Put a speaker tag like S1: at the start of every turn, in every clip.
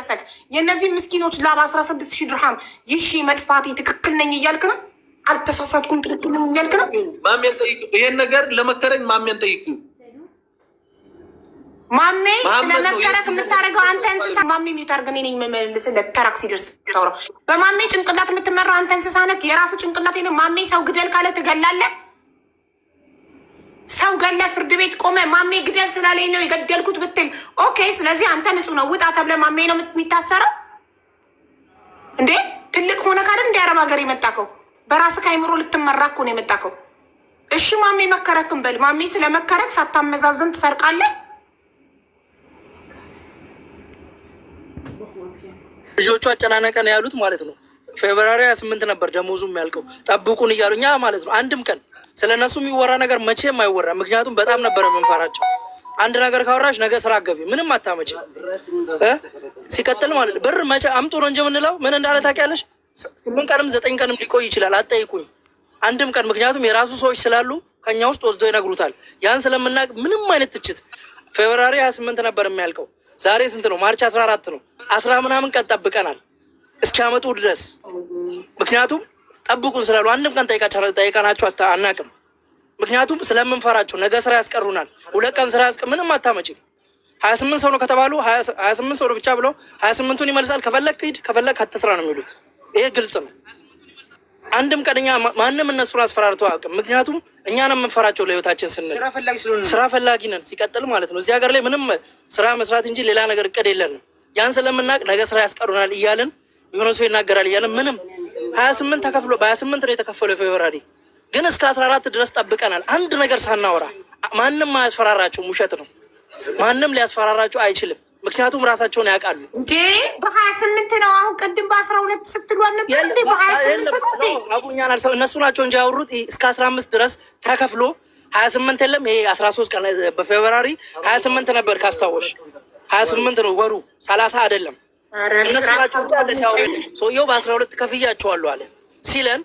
S1: ደረሰክ የእነዚህ ምስኪኖች ላብ 16,000 ድርሃም ይሺ መጥፋቴ ትክክል ነኝ እያልክ ነው? አልተሳሳትኩም ትክክል ነኝ እያልክ ነው?
S2: ማሜን ጠይቅ። ይሄን ነገር ለመከረኝ ማሜን ጠይቅ።
S1: ማሜ ስለመከረክ የምታደርገው አንተ እንስሳ። ማሜ የሚታርግ እኔ ነኝ የምመልስልህ። ተራክ ሲደርስ ታውራ። በማሜ ጭንቅላት የምትመራው አንተ እንስሳ ነህ። የራስህ ጭንቅላት የለም። ማሜ ሰው ግደል ካለ ትገላለህ። ሰው ገለ ፍርድ ቤት ቆመ ማሜ ግደል ስላለኝ ነው የገደልኩት ብትል ኦኬ፣ ስለዚህ አንተ ንጹህ ነው ውጣ ተብለ ማሜ ነው የሚታሰረው እንዴ? ትልቅ ሆነ ካለ እንደ አረብ ሀገር የመጣከው በራስህ አይምሮ ልትመራ እኮ ነው የመጣከው። እሺ ማሜ መከረክም በል። ማሜ ስለመከረክ ሳታመዛዘን ትሰርቃለህ።
S3: ልጆቹ አጨናነቀን ያሉት ማለት ነው። ፌብራሪ 28 ነበር ደሞዙ የሚያልቀው ጠብቁን እያሉ እኛ ማለት ነው። አንድም ቀን ስለ እነሱ የሚወራ ነገር መቼም አይወራ። ምክንያቱም በጣም ነበር የምንፈራቸው። አንድ ነገር ካወራሽ ነገ ስራ አገቢ ምንም አታመጭ። ሲቀጥል ማለት ብር መቼ አምጡ ነው እንጂ የምንለው ምን እንዳለ ታውቂያለሽ? 8 ቀንም 9 ቀንም ሊቆይ ይችላል። አትጠይቁኝ አንድም ቀን። ምክንያቱም የራሱ ሰዎች ስላሉ ከኛ ውስጥ ወስዶ ይነግሩታል። ያን ስለምናውቅ ምንም አይነት ትችት ፌብራሪ 28 ነበር የሚያልቀው። ዛሬ ስንት ነው? ማርች 14 ነው። 10 ምናምን ቀን ጠብቀናል እስኪያመጡ ድረስ። ምክንያቱም ጠብቁን ስላሉ አንድም ቀን ጠይቀናቸው አናውቅም። ምክንያቱም ስለምንፈራቸው ነገ ስራ ያስቀሩናል። 2 ቀን ስራ ምንም አታመጭም። 28 ሰው ነው ከተባሉ 28 ሰው ነው ብቻ ብለው 28ቱን ይመልሳል። ከፈለክ ሂድ ከፈለክ አትስራ ነው የሚሉት። ይሄ ግልጽ ነው። አንድም ቀንኛ ማንም እነሱን አስፈራርተው አያውቅም። ምክንያቱም እኛ ነው የምንፈራቸው ለህይወታችን ስንል ስራ ፈላጊ ነን። ሲቀጥል ማለት ነው እዚህ ሀገር ላይ ምንም ስራ መስራት እንጂ ሌላ ነገር እቅድ የለንም። ያን ስለምናውቅ ነገ ስራ ያስቀሩናል እያልን የሆነ ሰው ይናገራል እያልን ምንም 28 ተከፍሎ በ28 ነው የተከፈለው ፌብራሪ ግን እስከ 14 ድረስ ጠብቀናል። አንድ ነገር ሳናወራ ማንም አያስፈራራቸውም። ውሸት ነው። ማንም ሊያስፈራራቸው አይችልም። ምክንያቱም ራሳቸውን ያውቃሉ።
S1: እንዴ በ28 ነው። አሁን ቅድም በ12 ስትሏል ነበር እንዴ? በ28
S3: አቡኛን አልሰው እነሱ ናቸው እንጂ ያወሩት እስከ 15 ድረስ ተከፍሎ 28 የለም። ይሄ 13 ቀን በፌብራሪ 28 ነበር ካስታወሽ። 28 ነው ወሩ 30 አይደለም። እነሱ ናቸው እንዳለ ሲያወሩ ሰውየው በ12 ከፍያቸዋለሁ አለ ሲለን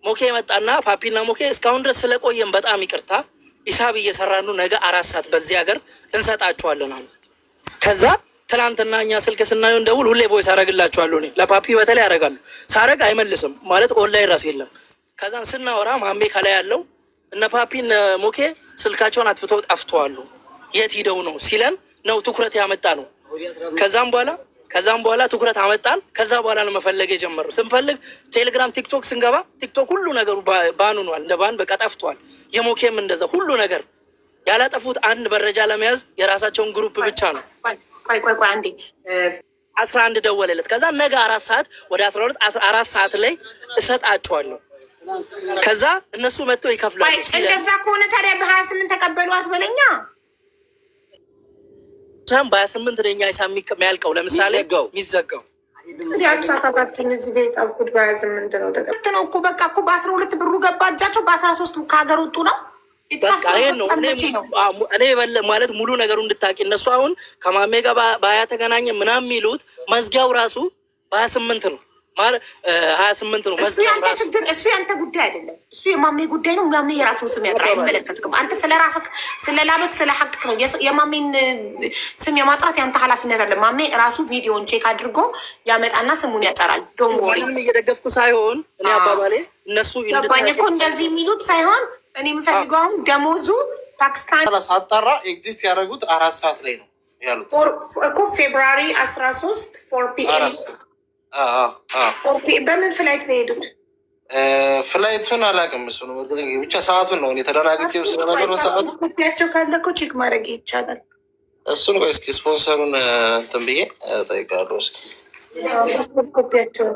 S3: ሞኬ መጣና ፓፒና ሞኬ እስካሁን ድረስ ስለቆየን በጣም ይቅርታ ሂሳብ እየሰራን ነው። ነገ 4 ሰዓት በዚህ ሀገር እንሰጣቸዋለን አሉ። ከዛ ትናንትና እኛ ስልክ ስናየው እንደውል ሁሌ ቮይስ አረግላቸዋለሁ። እኔ ለፓፒ በተለይ ያደርጋሉ። ሳረግ አይመልስም ማለት ኦንላይን ራስ የለም። ከዛን ስናወራ ማሜ ከላይ ያለው እነ ፓፒ እነ ሞኬ ስልካቸውን አጥፍተው ጠፍተዋሉ። የት ሂደው ነው ሲለን ነው ትኩረት ያመጣ ነው። ከዛም በኋላ ትኩረት አመጣን። ከዛ በኋላ ነው መፈለግ የጀመረው። ስንፈልግ ቴሌግራም፣ ቲክቶክ ስንገባ ቲክቶክ ሁሉ ነገሩ ባን ሆኗል። እንደ ባን በቃ ጠፍቷል። የሞኬም እንደዛ ሁሉ ነገር ያላጠፉት አንድ መረጃ ለመያዝ የራሳቸውን ግሩፕ ብቻ ነው።
S1: ቆይ አንዴ
S3: 11 ደወለለት። ከዛ ነገ 4 ሰዓት ወደ 12 4 ሰዓት ላይ እሰጣቸዋለሁ። ከዛ እነሱ መጥቶ ይከፍላሉ።
S1: እንደዛ ከሆነ ታዲያ በ28 ተቀበሉ አትበለኛ።
S3: በ28 ደኛ ሂሳብ የሚያልቀው ለምሳሌ የሚዘጋው
S1: ያሳታታችን እዚህ ጋር የጻፍኩት በ28 ነው። ተቀብት ነው እኮ በቃ እኮ በ12 ብሩ ገባ እጃቸው። በ13 ከሀገር ወጡ ነው።
S3: በቃ ይሄን ነው እኔ ማለት ሙሉ ነገሩ እንድታቂ። እነሱ አሁን ከማሜ ጋር በሀያ ተገናኘ ምናምን የሚሉት መዝጊያው ራሱ በ28 ነው ማለት 28 ነው መዝጊያው ራሱ።
S1: እሱ ያንተ ጉዳይ አይደለም። እሱ የማሜ ጉዳይ ነው። ማሜ የራሱን ስም ያጥራ፣ አይመለከትክም። አንተ ስለ ራስክ ስለ ላበክ ስለ ሀቅክ ነው። የማሜን ስም የማጥራት ያንተ ኃላፊነት አለ። ማሜ ራሱ ቪዲዮን ቼክ አድርጎ ያመጣና ስሙን ያጠራል። ዶንጎሪ
S3: እየደገፍኩ ሳይሆን እኔ አባባሌ እነሱ
S1: ይገባኝ እኮ እንደዚህ የሚሉት ሳይሆን እኔ የምፈልገው አሁን ደሞዙ ፓኪስታን
S4: ሳጣራ ኤግዚስት ያደረጉት 4 ሰዓት ላይ ነው ያሉት
S1: እኮ ፌብራሪ 13 4 PM በምን ፍላይት ነው የሄዱት?
S4: ፍላይቱን አላውቅም። እሱ ነው ብቻ ሰዓቱን ነው የተደናግጬው ስለነበር ሰዓቱ
S1: ኮፒያቸው ካለ እኮ ቼክ ማድረግ ይቻላል።
S4: እሱን ቆይ እስኪ ስፖንሰሩን እንትን ብዬ እጠይቃለሁ። እስኪ
S1: ፓስፖርት ኮፒያቸው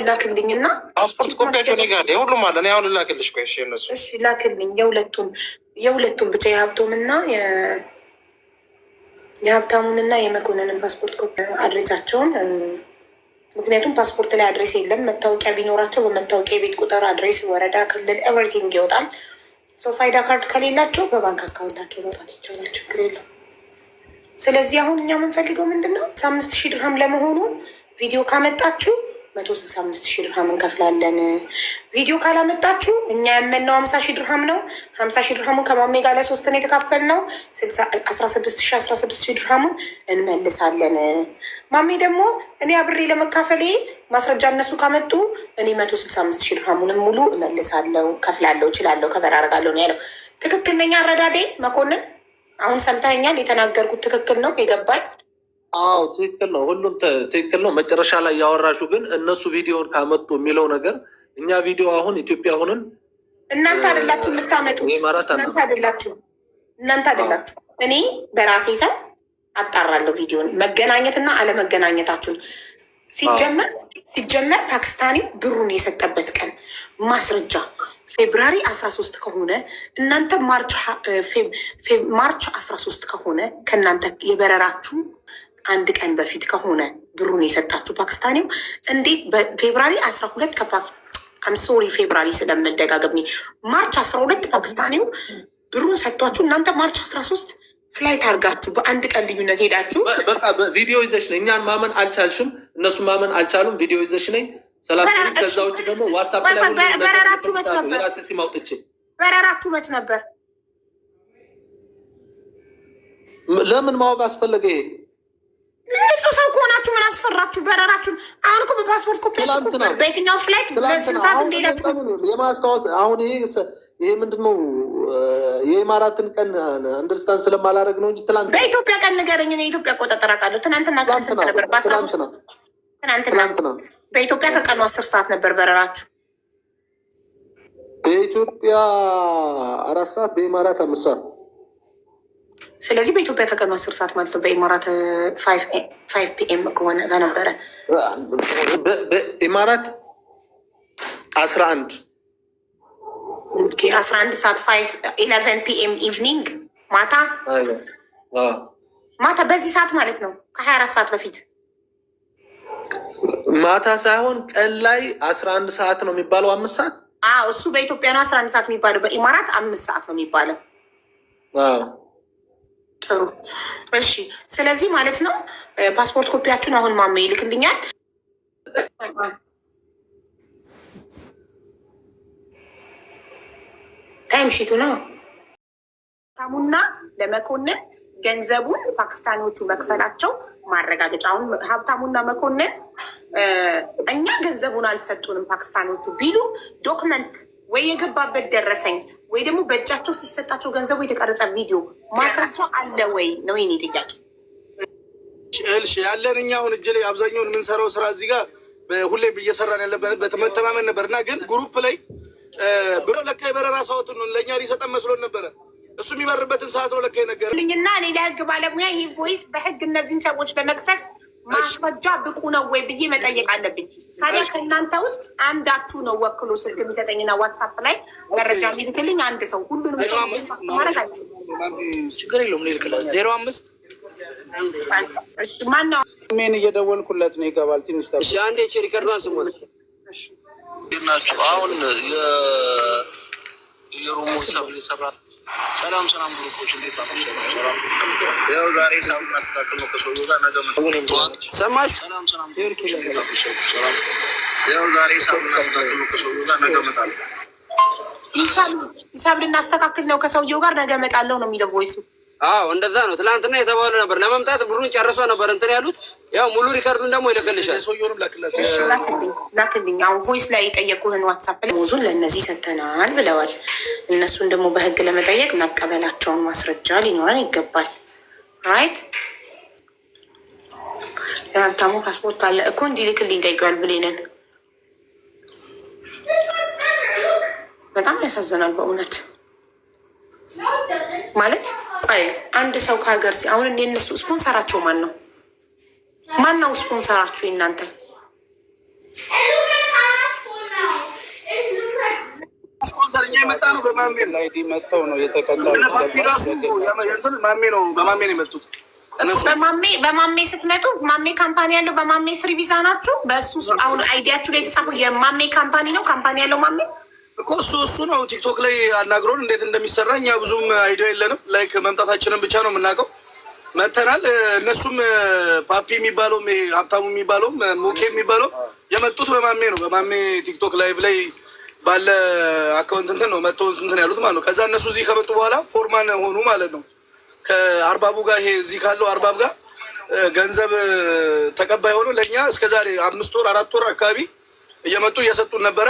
S1: ላክልኝ እና
S4: ፓስፖርት ኮፒያቸው እኔ ጋር አለ። የሁሉም አለ። እኔ አሁን ላክልሽ። ቆይ እሺ እነሱ
S1: እሺ ላክልኝ። የሁለቱም ብቻ የሀብታሙንና የመኮንንን ፓስፖርት ኮፒ አድሬሳቸውን። ምክንያቱም ፓስፖርት ላይ አድሬስ የለም። መታወቂያ ቢኖራቸው በመታወቂያ የቤት ቁጥር፣ አድሬስ፣ ወረዳ፣ ክልል ኤቨሪቲንግ ይወጣል። ፋይዳ ካርድ ከሌላቸው በባንክ አካውንታቸው መውጣት ይቻላል። ችግር የለም። ስለዚህ አሁን እኛ የምንፈልገው ምንድን ነው? 5,000 ድርሃም ለመሆኑ ቪዲዮ ካመጣችሁ 165,000 ድርሃም እንከፍላለን። ቪዲዮ ካላመጣችሁ እኛ ያመንነው 50,000 ድርሃም ነው። 50,000 ድርሃሙን ከማሜ ጋር ለ3 ነው የተካፈልነው። 16,000 ድርሃሙን እንመልሳለን። ማሜ ደግሞ እኔ አብሬ ለመካፈሌ ማስረጃ እነሱ ካመጡ እኔ 165,000 ድርሃሙንም ሙሉ እመልሳለሁ፣ ከፍላለሁ፣ እችላለሁ፣ ከበር አደርጋለሁ ነው ያለው። ትክክል ነኝ አረዳዴ መኮንን? አሁን ሰምተኸኛል? የተናገርኩት ትክክል ነው? የገባኝ?
S2: አዎ ትክክል ነው። ሁሉም ትክክል ነው። መጨረሻ ላይ ያወራሹ ግን እነሱ ቪዲዮን ካመጡ የሚለው ነገር እኛ ቪዲዮ አሁን ኢትዮጵያ ሆነን
S1: እናንተ አይደላችሁ የምታመጡት፣ እናንተ አይደላችሁ። እኔ በራሴ ሰው አጣራለሁ ቪዲዮን መገናኘትና አለመገናኘታችሁን። ሲጀመር ፓኪስታኒው ብሩን የሰጠበት ቀን ማስረጃ ፌብራሪ 13 ከሆነ እናንተ ማርች 13 ከሆነ ከእናንተ የበረራችሁ አንድ ቀን በፊት ከሆነ ብሩን የሰጣችሁ ፓኪስታኒው እንዴት በፌብራሪ 12 ሶሪ ፌብራሪ ስለምል ደጋግሜ ማርች 12 ፓኪስታኒው ብሩን ሰጥቷችሁ እናንተ ማርች 13 ፍላይት አድርጋችሁ በአንድ ቀን ልዩነት ሄዳችሁ
S2: በቃ ቪዲዮ ይዘሽ ነኝ። እኛን ማመን አልቻልሽም፣ እነሱ ማመን አልቻሉም። ቪዲዮ ይዘሽ ነኝ ሰላም። ከዛ ውጭ ደግሞ ዋትሳፕ ላይ
S1: በረራችሁ መች ነበር? በረራችሁ መች ነበር?
S2: ለምን ማወቅ አስፈለገ? ይሄ
S1: ንጹህ ሰው ከሆናችሁ ምን አስፈራችሁ? በረራችሁን አሁን እኮ በፓስፖርት ኮፒ በየትኛው ፍላይት ለስንታት እንደሄዳችሁ
S2: የማስታወስ አሁን ይሄ ምንድነው የኢማራትን ቀን አንደርስታንድ ስለማላደርግ ነው እንጂ ትላንት
S1: በኢትዮጵያ ቀን ንገረኝ። የኢትዮጵያ አቆጣጠር አውቃለሁ። ትናንትና ቀን ስንት ነበር? ትናንትና በኢትዮጵያ ከቀኑ 10 ሰዓት ነበር በረራችሁ።
S2: በኢትዮጵያ 4 ሰዓት በኢማራት 5 ሰዓት።
S1: ስለዚህ በኢትዮጵያ ከቀኑ 10 ሰዓት ማለት ነው። በኢማራት 5 ፒኤም ከሆነ ከነበረ
S2: በኢማራት 11
S1: 11 ሰዓት 11 ፒኤም ኢቭኒንግ ማታ በዚህ ሰዓት ማለት ነው። ከ24 ሰዓት በፊት
S2: ማታ ሳይሆን ቀን ላይ 11 ሰዓት ነው የሚባለው። 5 ሰዓት
S1: እሱ በኢትዮጵያ ነው 11 ሰዓት የሚባለው። በኢማራት 5 ሰዓት ነው የሚባለው። ጥሩ እሺ። ስለዚህ ማለት ነው ፓስፖርት ኮፒያችሁን አሁን ማሜ ይልክልኛል። ታይም ሺቱ ነው ታሙና ለመኮንን ገንዘቡን ፓኪስታኒዎቹ መክፈላቸው ማረጋገጫ። አሁን ሀብታሙና መኮንን እኛ ገንዘቡን አልሰጡንም ፓኪስታኒዎቹ ቢሉ ዶክመንት ወይ የገባበት ደረሰኝ ወይ ደግሞ በእጃቸው ሲሰጣቸው ገንዘቡ የተቀረጸ ቪዲዮ ማስረጃ አለ ወይ ነው የኔ ጥያቄ።
S5: ያለን እኛ አሁን እጅ ላይ አብዛኛውን የምንሰራው ስራ እዚህ ጋር ሁሌም እየሰራን ያለበት በመተማመን ነበር እና ግን ግሩፕ ላይ ብሎ ለካ የበረራ ሰዓቱን ነው ለእኛ ሊሰጠን መስሎን ነበረ። እሱ የሚበርበትን ሰዓት ነው ለካ የነገረኝ
S1: እና እኔ ለህግ ባለሙያ ይህ ቮይስ በህግ እነዚህን ሰዎች ለመክሰስ ማስረጃ ብቁ ነው ወይ ብዬ መጠየቅ አለብኝ። ታዲያ ከእናንተ ውስጥ አንዳችሁ ነው ወክሎ ስልክ የሚሰጠኝና ዋትሳፕ ላይ መረጃ የሚልክልኝ አንድ ሰው ሁሉንም ማድረግ አልችልም።
S3: ችግር የለውም ልልክላት 05
S1: ማነው
S5: ሜን እየደወልኩለት ነው ይገባል። ትንሽ
S3: እሺ አንዴ ሪከርዷን ስሞን
S2: ናቸው አሁን የሮሞ ሰብል ይሰራል። ሰላም ግሩፖች እንዴት ናቸው? ያው ዛሬ ሳምንት ማስተካከል ነው ከሰውዬው ጋር ነገ
S3: ሰማሽ?
S2: ያው ዛሬ ሳምንት ማስተካከል ነው ከሰውዬው ጋር ነገ እመጣለሁ።
S1: ሂሳብ ልናስተካክል ነው ከሰውዬው ጋር ነገ እመጣለሁ ነው የሚለው ቮይሱ።
S3: አዎ እንደዛ ነው። ትናንትና የተባለ ነበር ለመምጣት ብሩን ጨርሶ ነበር እንትን ያሉት። ያው ሙሉ ሪከርዱን ደግሞ ይልክልሻል።
S5: ሰውዬውንም
S1: ላክልኝ። አሁን ቮይስ ላይ የጠየቁህን ዋትሳፕ ላይ ሙዙን ለእነዚህ ሰተናል ብለዋል። እነሱን ደግሞ በህግ ለመጠየቅ መቀበላቸውን ማስረጃ ሊኖረን ይገባል። ራይት የሀብታሙ ፓስፖርት አለ እኮ እንዲልክልኝ ጠይቀዋል ብሌንን። በጣም ያሳዝናል በእውነት ማለት ቆይ አንድ ሰው ከሀገር አሁን እኔ እነሱ ስፖንሰራቸው ማን ነው? ስፖንሰራችሁ? እናንተ
S5: ስፖንሰር እኛ የመጣ ነው በማሜ ላይ መጣው ነው የተቀጣው። ማሜ ነው በማሜ ነው የመጡት።
S1: በማሜ ስትመጡ ማሜ ካምፓኒ ያለው በማሜ ፍሪ ቪዛ ናችሁ። በእሱ አሁን አይዲያችሁ ላይ የተጻፈው የማሜ ካምፓኒ ነው። ካምፓኒ ያለው ማሜ
S5: እኮ እሱ ነው። ቲክቶክ ላይ አናግሮን እንዴት እንደሚሰራ እኛ ብዙም አይዲያ የለንም። ላይክ መምጣታችንን ብቻ ነው የምናውቀው። መተናል። እነሱም ፓፒ የሚባለውም ሀብታሙ የሚባለውም ሙኬ የሚባለው የመጡት በማሜ ነው። በማሜ ቲክቶክ ላይቭ ላይ ባለ አካውንት እንትን ነው መጥተው እንትን ያሉት ማለት ነው። ከዛ እነሱ እዚህ ከመጡ በኋላ ፎርማን ሆኑ ማለት ነው። ከአርባቡ ጋር ይሄ እዚህ ካለው አርባብ ጋር ገንዘብ ተቀባይ ሆኖ ለእኛ እስከዛሬ 5 ወር 4 ወር አካባቢ እየመጡ እየሰጡን ነበረ።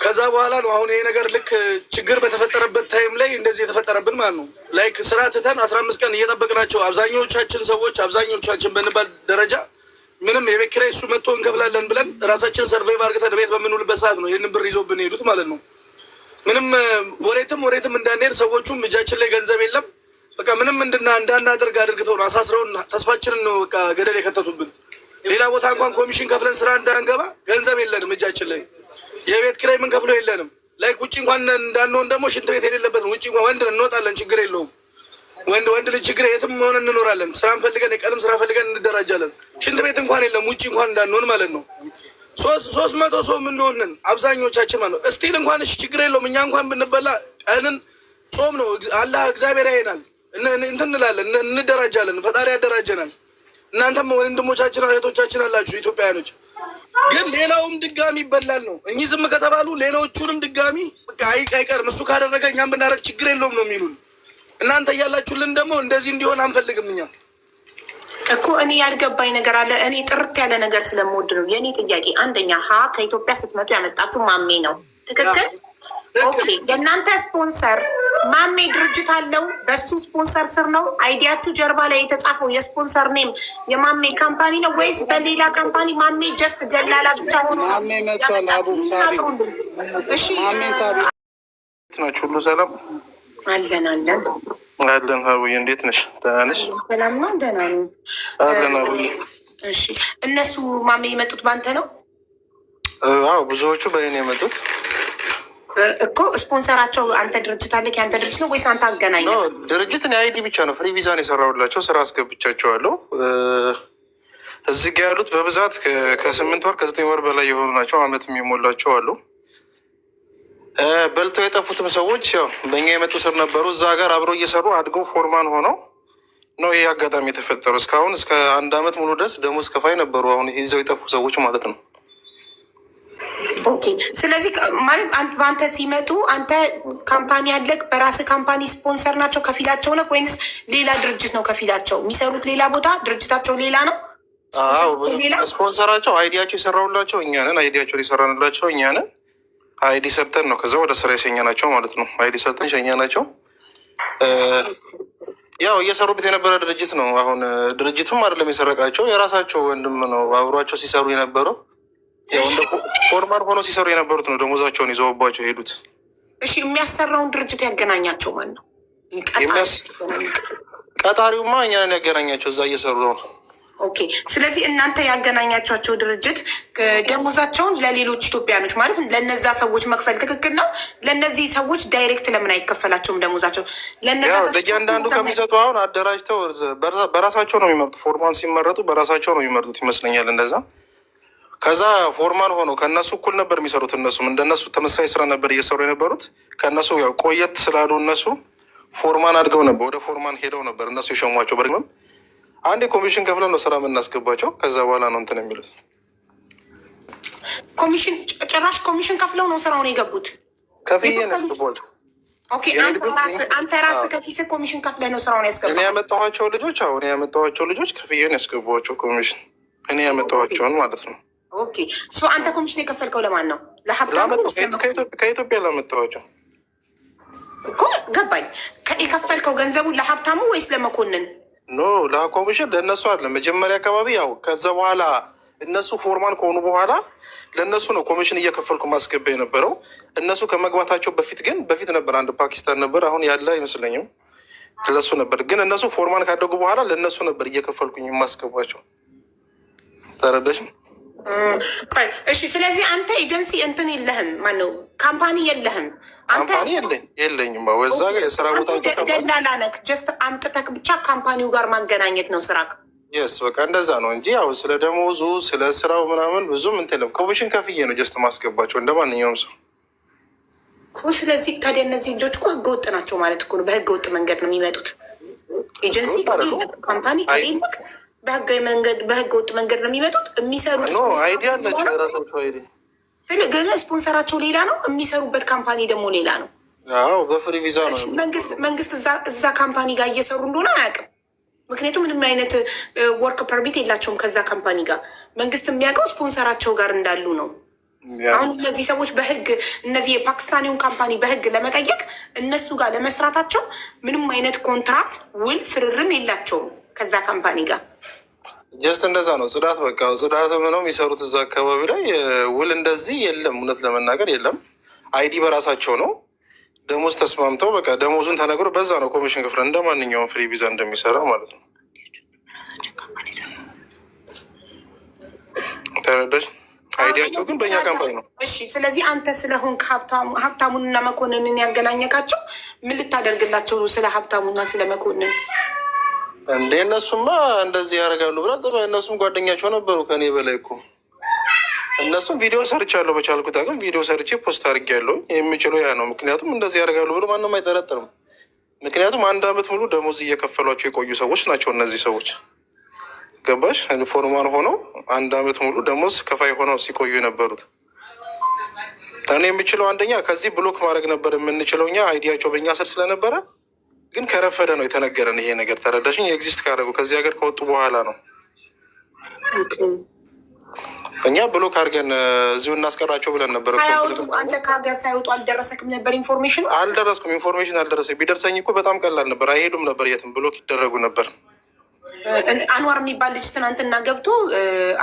S5: ከዛ በኋላ ነው አሁን ይሄ ነገር ልክ ችግር በተፈጠረበት ታይም ላይ እንደዚህ የተፈጠረብን ማለት ነው። ላይክ ስራ ትተን 15 ቀን እየጠበቅናቸው አብዛኞቻችን በንባል ደረጃ ምንም የቤት ኪራይ እሱ መጥቶ እንከፍላለን ብለን ራሳችን ሰርቫይቭ አድርገን ቤት በምንውልበት ሰዓት ነው ይህንን ብር ይዞብን ሄዱት ማለት ነው። ምንም ወሬትም እንዳንሄድ ሰዎቹም እጃችን ላይ ገንዘብ የለም በቃ ምንም እንዳናደርግ አድርግተው ነው አሳስረውን ተስፋችንን ነው በቃ ገደል የከተቱብን። ሌላ ቦታ እንኳን ኮሚሽን ከፍለን ስራ እንዳንገባ ገንዘብ የለንም እጃችን ላይ የቤት ኪራይ ምን ከፍሎ የለንም። ላይክ ውጭ እንኳን እንዳንሆን ደግሞ ሽንት ቤት የሌለበት ነው። ውጭ እንኳን ወንድ እንወጣለን ችግር የለውም። ወንድ ልጅ ችግር የትም ሆነ እንኖራለን። ስራን ፈልገን የቀንም ስራ ፈልገን እንደራጃለን። ሽንት ቤት እንኳን የለም ውጭ እንኳን እንዳንሆን ማለት ነው። 300 ሰው የምንሆንን አብዛኞቻችን ማለት ነው። እስቲል እንኳን እሺ ችግር የለውም እኛ እንኳን ብንበላ ቀንን ጾም ነው አላህ እግዚአብሔር ያየናል። እንትን እንላለን እንደራጃለን። ፈጣሪ ያደራጀናል። እናንተም ወንድሞቻችን እህቶቻችን አላችሁ ኢትዮጵያውያኖች። ግን ሌላውም ድጋሚ ይበላል ነው። እኚህ ዝም ከተባሉ ሌሎቹንም ድጋሚ በቃ አይቀርም እሱ ካደረገ እኛም ብናደርግ ችግር የለውም ነው የሚሉን። እናንተ እያላችሁልን ደግሞ እንደዚህ እንዲሆን አንፈልግም። እኛ
S1: እኮ እኔ ያልገባኝ ነገር አለ። እኔ ጥርት ያለ ነገር ስለምወድ ነው። የእኔ ጥያቄ አንደኛ ከኢትዮጵያ ስትመጡ ያመጣችሁ ማሜ ነው ትክክል? ኦኬ የእናንተ ስፖንሰር ማሜ ድርጅት አለው። በሱ ስፖንሰር ስር ነው አይዲያችሁ ጀርባ ላይ የተጻፈው የስፖንሰር ኔም የማሜ ካምፓኒ ነው ወይስ በሌላ ካምፓኒ ማሜ ጀስት ደላላ ብቻ ሆኖ እሺ
S4: ናችሁ? ሁሉ ሰላም አለን። ሀቡዬ እንዴት ነሽ? ደህና ነሽ?
S1: ሰላም ነው። ደህና ነው
S4: አለን ሀቡዬ።
S1: እሺ እነሱ ማሜ የመጡት ባንተ ነው?
S4: አዎ ብዙዎቹ በእኔ የመጡት
S1: እኮ ስፖንሰራቸው አንተ ድርጅት አለ የአንተ ድርጅት ነው ወይስ አንተ አገናኝ?
S4: ድርጅት እኔ አይዲ ብቻ ነው ፍሪ ቪዛን የሰራሁላቸው ስራ አስገብቻቸዋለሁ። እዚህ ጋ ያሉት በብዛት ከ8 ወር ከ9 ወር በላይ የሆኑ ናቸው። አመት የሚሞላቸው አሉ። በልተው የጠፉትም ሰዎች ያው በእኛ የመጡ ስር ነበሩ። እዛ ጋር አብረው እየሰሩ አድገው ፎርማን ሆነው ነው ይህ አጋጣሚ የተፈጠሩ። እስካሁን እስከ 1 አመት ሙሉ ድረስ ደሞዝ ከፋይ ነበሩ። አሁን ይዘው የጠፉ ሰዎች ማለት ነው።
S1: ኦኬ ስለዚህ ማለት በአንተ ሲመጡ አንተ ካምፓኒ ያለቅ በራስህ ካምፓኒ ስፖንሰር ናቸው ከፊላቸው ነው ወይንስ ሌላ ድርጅት ነው ከፊላቸው የሚሰሩት? ሌላ ቦታ ድርጅታቸው ሌላ ነው።
S4: ስፖንሰራቸው አይዲያቸው የሰራሁላቸው እኛ ነን። አይዲያቸውን የሰራንላቸው እኛ ነን። አይዲ ሰርተን ነው ከዛ ወደ ስራ የሸኘናቸው ማለት ነው። አይዲ ሰርተን ሸኘናቸው። ያው እየሰሩበት የነበረ ድርጅት ነው። አሁን ድርጅቱም አይደለም የሰረቃቸው የራሳቸው ወንድም ነው አብሯቸው ሲሰሩ የነበረው ፎርማን ሆኖ ሲሰሩ የነበሩት ነው ደሞዛቸውን ይዘውባቸው ሄዱት።
S1: እሺ የሚያሰራውን ድርጅት ያገናኛቸው ማን ነው?
S4: ቀጣሪውማ እኛ ነን ያገናኛቸው። እዛ እየሰሩ ነው።
S1: ኦኬ ስለዚህ እናንተ ያገናኛቸዋቸው ድርጅት ደሞዛቸውን ለሌሎች ኢትዮጵያኖች ማለት ለነዛ ሰዎች መክፈል ትክክል ነው። ለነዚህ ሰዎች ዳይሬክት ለምን አይከፈላቸውም ደሞዛቸው?
S4: ለእያንዳንዱ ከሚሰጡ አሁን አደራጅተው በራሳቸው ነው የሚመርጡ። ፎርማን ሲመረጡ በራሳቸው ነው የሚመርጡት ይመስለኛል እንደዛ። ከዛ ፎርማን ሆኖ ከእነሱ እኩል ነበር የሚሰሩት። እነሱም እንደነሱ ተመሳሳይ ስራ ነበር እየሰሩ የነበሩት። ከእነሱ ያው ቆየት ስላሉ እነሱ ፎርማን አድገው ነበር፣ ወደ ፎርማን ሄደው ነበር እነሱ የሸሟቸው። በርግም አንድ ኮሚሽን ከፍለን ነው ስራ የምናስገባቸው። ከዛ በኋላ ነው እንትን የሚሉት።
S1: ኮሚሽን ጭራሽ ኮሚሽን ከፍለው ነው ስራውን የገቡት።
S4: ከፍዬ ነው ያስገባቸው።
S1: ኦኬ አንተ ራስህ ከኪስህ ኮሚሽን ከፍለህ ነው ስራውን ያስገባቸው?
S4: እኔ ያመጣኋቸው ልጆች ከፍዬ ነው ያስገባቸው ኮሚሽን። እኔ ያመጣኋቸውን ማለት ነው።
S1: ኦኬ አንተ ኮሚሽን የከፈልከው ለማን ነው? ለሀብታሙ?
S4: ከኢትዮጵያ ላመጣኋቸው
S1: እኮ ገባኝ። የከፈልከው ገንዘቡን ለሀብታሙ ወይስ ለመኮንን?
S4: ኖ ለኮሚሽን ለእነሱ አለ መጀመሪያ አካባቢ። ያው ከዛ በኋላ እነሱ ፎርማን ከሆኑ በኋላ ለእነሱ ነው ኮሚሽን እየከፈልኩ ማስገባ የነበረው። እነሱ ከመግባታቸው በፊት ነበር አንድ ፓኪስታን ነበር፣ አሁን ያለ አይመስለኝም። ለሱ ነበር ግን እነሱ ፎርማን ካደጉ በኋላ ለእነሱ ነበር እየከፈልኩኝ የማስገባቸው። ተረዳሽ?
S1: እሺ ስለዚህ አንተ ኤጀንሲ እንትን የለህም? ማነው ካምፓኒ የለህም?
S4: ካምፓኒ የለኝም። ወዛ የስራ ቦታ
S1: ደላላ ነህ። ጀስት አምጥተህ ብቻ ካምፓኒው ጋር ማገናኘት ነው ስራ።
S4: የስ በቃ እንደዛ ነው እንጂ ያው ስለ ደሞዙ ስለ ስራው ምናምን ብዙም እንትን የለም። ኮሚሽን ከፍዬ ነው ጀስት ማስገባቸው እንደ ማንኛውም ሰው እኮ። ስለዚህ ታዲያ እነዚህ ልጆች እኮ ህገወጥ ናቸው ማለት እኮ ነው። በህገወጥ መንገድ ነው የሚመጡት። ኤጀንሲ ከሌለ ካምፓኒ ከሌለ
S1: በህገ ወጥ መንገድ ነው የሚመጡት። የሚሰሩት
S4: አይዲ አላቸው የራሳቸው አይዲ፣
S1: ግን ስፖንሰራቸው ሌላ ነው፣ የሚሰሩበት ካምፓኒ ደግሞ ሌላ ነው።
S4: በፍሪ ቪዛ ነው።
S1: መንግስት እዛ ካምፓኒ ጋር እየሰሩ እንደሆነ አያውቅም። ምክንያቱም ምንም አይነት ወርክ ፐርሚት የላቸውም ከዛ ካምፓኒ ጋር። መንግስት የሚያውቀው ስፖንሰራቸው ጋር እንዳሉ ነው። አሁን እነዚህ ሰዎች በህግ እነዚህ የፓኪስታኒውን ካምፓኒ በህግ ለመጠየቅ እነሱ ጋር ለመስራታቸው ምንም አይነት ኮንትራት ውል ፍርርም የላቸውም ከዛ ካምፓኒ ጋር።
S4: ጀስት እንደዛ ነው። ጽዳት በቃ ጽዳት ነው የሚሰሩት እዛ አካባቢ ላይ ውል እንደዚህ የለም። እውነት ለመናገር የለም። አይዲ በራሳቸው ነው። ደሞዝ ተስማምተው በቃ ደሞዙን ተነግሮ በዛ ነው ኮሚሽን ክፍል እንደ ማንኛውም ፍሪ ቪዛ እንደሚሰራ ማለት ነው። ተረዳሽ? አይዲያቸው ግን በእኛ ካምፓኒ ነው።
S1: እሺ፣ ስለዚህ አንተ ስለሆንክ ሀብታሙንና መኮንንን ያገናኘካቸው ምን ልታደርግላቸው? ስለ ሀብታሙና ስለ መኮንን
S4: እንዴ? እነሱማ እንደዚህ ያደርጋሉ ብላ እነሱም ጓደኛቸው ነበሩ ከኔ በላይ እኮ። እነሱም ቪዲዮ ሰርቻለሁ፣ በቻልኩት አቅም ቪዲዮ ሰርቼ ፖስት አድርጌያለሁ። የሚችለው ያ ነው። ምክንያቱም እንደዚህ ያደርጋሉ ብሎ ማንም አይጠረጥርም። ምክንያቱም 1 ዓመት ሙሉ ደሞዝ እየከፈሏቸው የቆዩ ሰዎች ናቸው እነዚህ ሰዎች። ገባሽ? ፎርማን ሆነው 1 ዓመት ሙሉ ደሞዝ ከፋይ ሆነው ሲቆዩ የነበሩት። እኔ የምችለው አንደኛ ከዚህ ብሎክ ማድረግ ነበር የምንችለው እኛ አይዲያቸው በእኛ ስር ስለነበረ፣ ግን ከረፈደ ነው የተነገረን ይሄ ነገር። ተረዳሽኝ? ኤግዚስት ካደረጉ ከዚህ ሀገር ከወጡ በኋላ ነው። እኛ ብሎክ አድርገን እዚሁ እናስቀራቸው ብለን ነበር።
S1: አንተ ከሀገር ሳይወጡ አልደረሰክም ነበር ኢንፎርሜሽን?
S4: አልደረስኩም። ኢንፎርሜሽን አልደረሰኝ። ቢደርሰኝ እኮ በጣም ቀላል ነበር። አይሄዱም ነበር የትም፣ ብሎክ ይደረጉ ነበር።
S1: አንዋር የሚባል ልጅ ትናንትና ገብቶ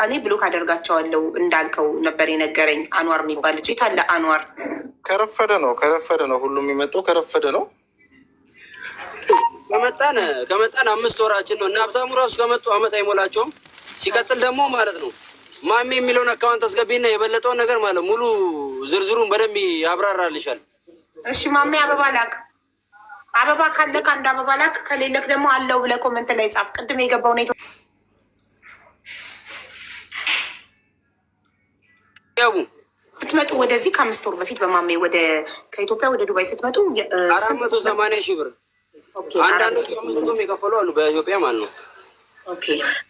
S1: እኔ ብሎክ አደርጋቸዋለሁ እንዳልከው ነበር የነገረኝ። አንዋር የሚባል ልጅ የት አለ? አንዋር
S4: ከረፈደ ነው ሁሉም የመጣው ከረፈደ ነው።
S6: ከመጣን 5 ወራችን ነው እና ሀብታሙ ራሱ ከመጡ አመት አይሞላቸውም። ሲቀጥል ደግሞ ማለት ነው ማሜ የሚለውን አካውንት አስገቢና የበለጠውን ነገር ማለት ሙሉ ዝርዝሩን በደንብ ያብራራልሻል።
S1: እሺ ማሜ አበባ ላክ። አበባ ካለክ አንድ አበባ ላክ፣ ከሌለክ ደግሞ አለው ብለህ ኮመንት ላይ ጻፍ። ቅድም የገባው ነው ስትመጡ ወደዚህ ከ5 ወር በፊት በማሜ ከኢትዮጵያ ወደ ዱባይ ስትመጡ
S6: 480 ሺህ ብር አንዳንዶቹ 500 የከፈሉ አሉ በኢትዮጵያ ማለት ነው።
S1: ኦኬ፣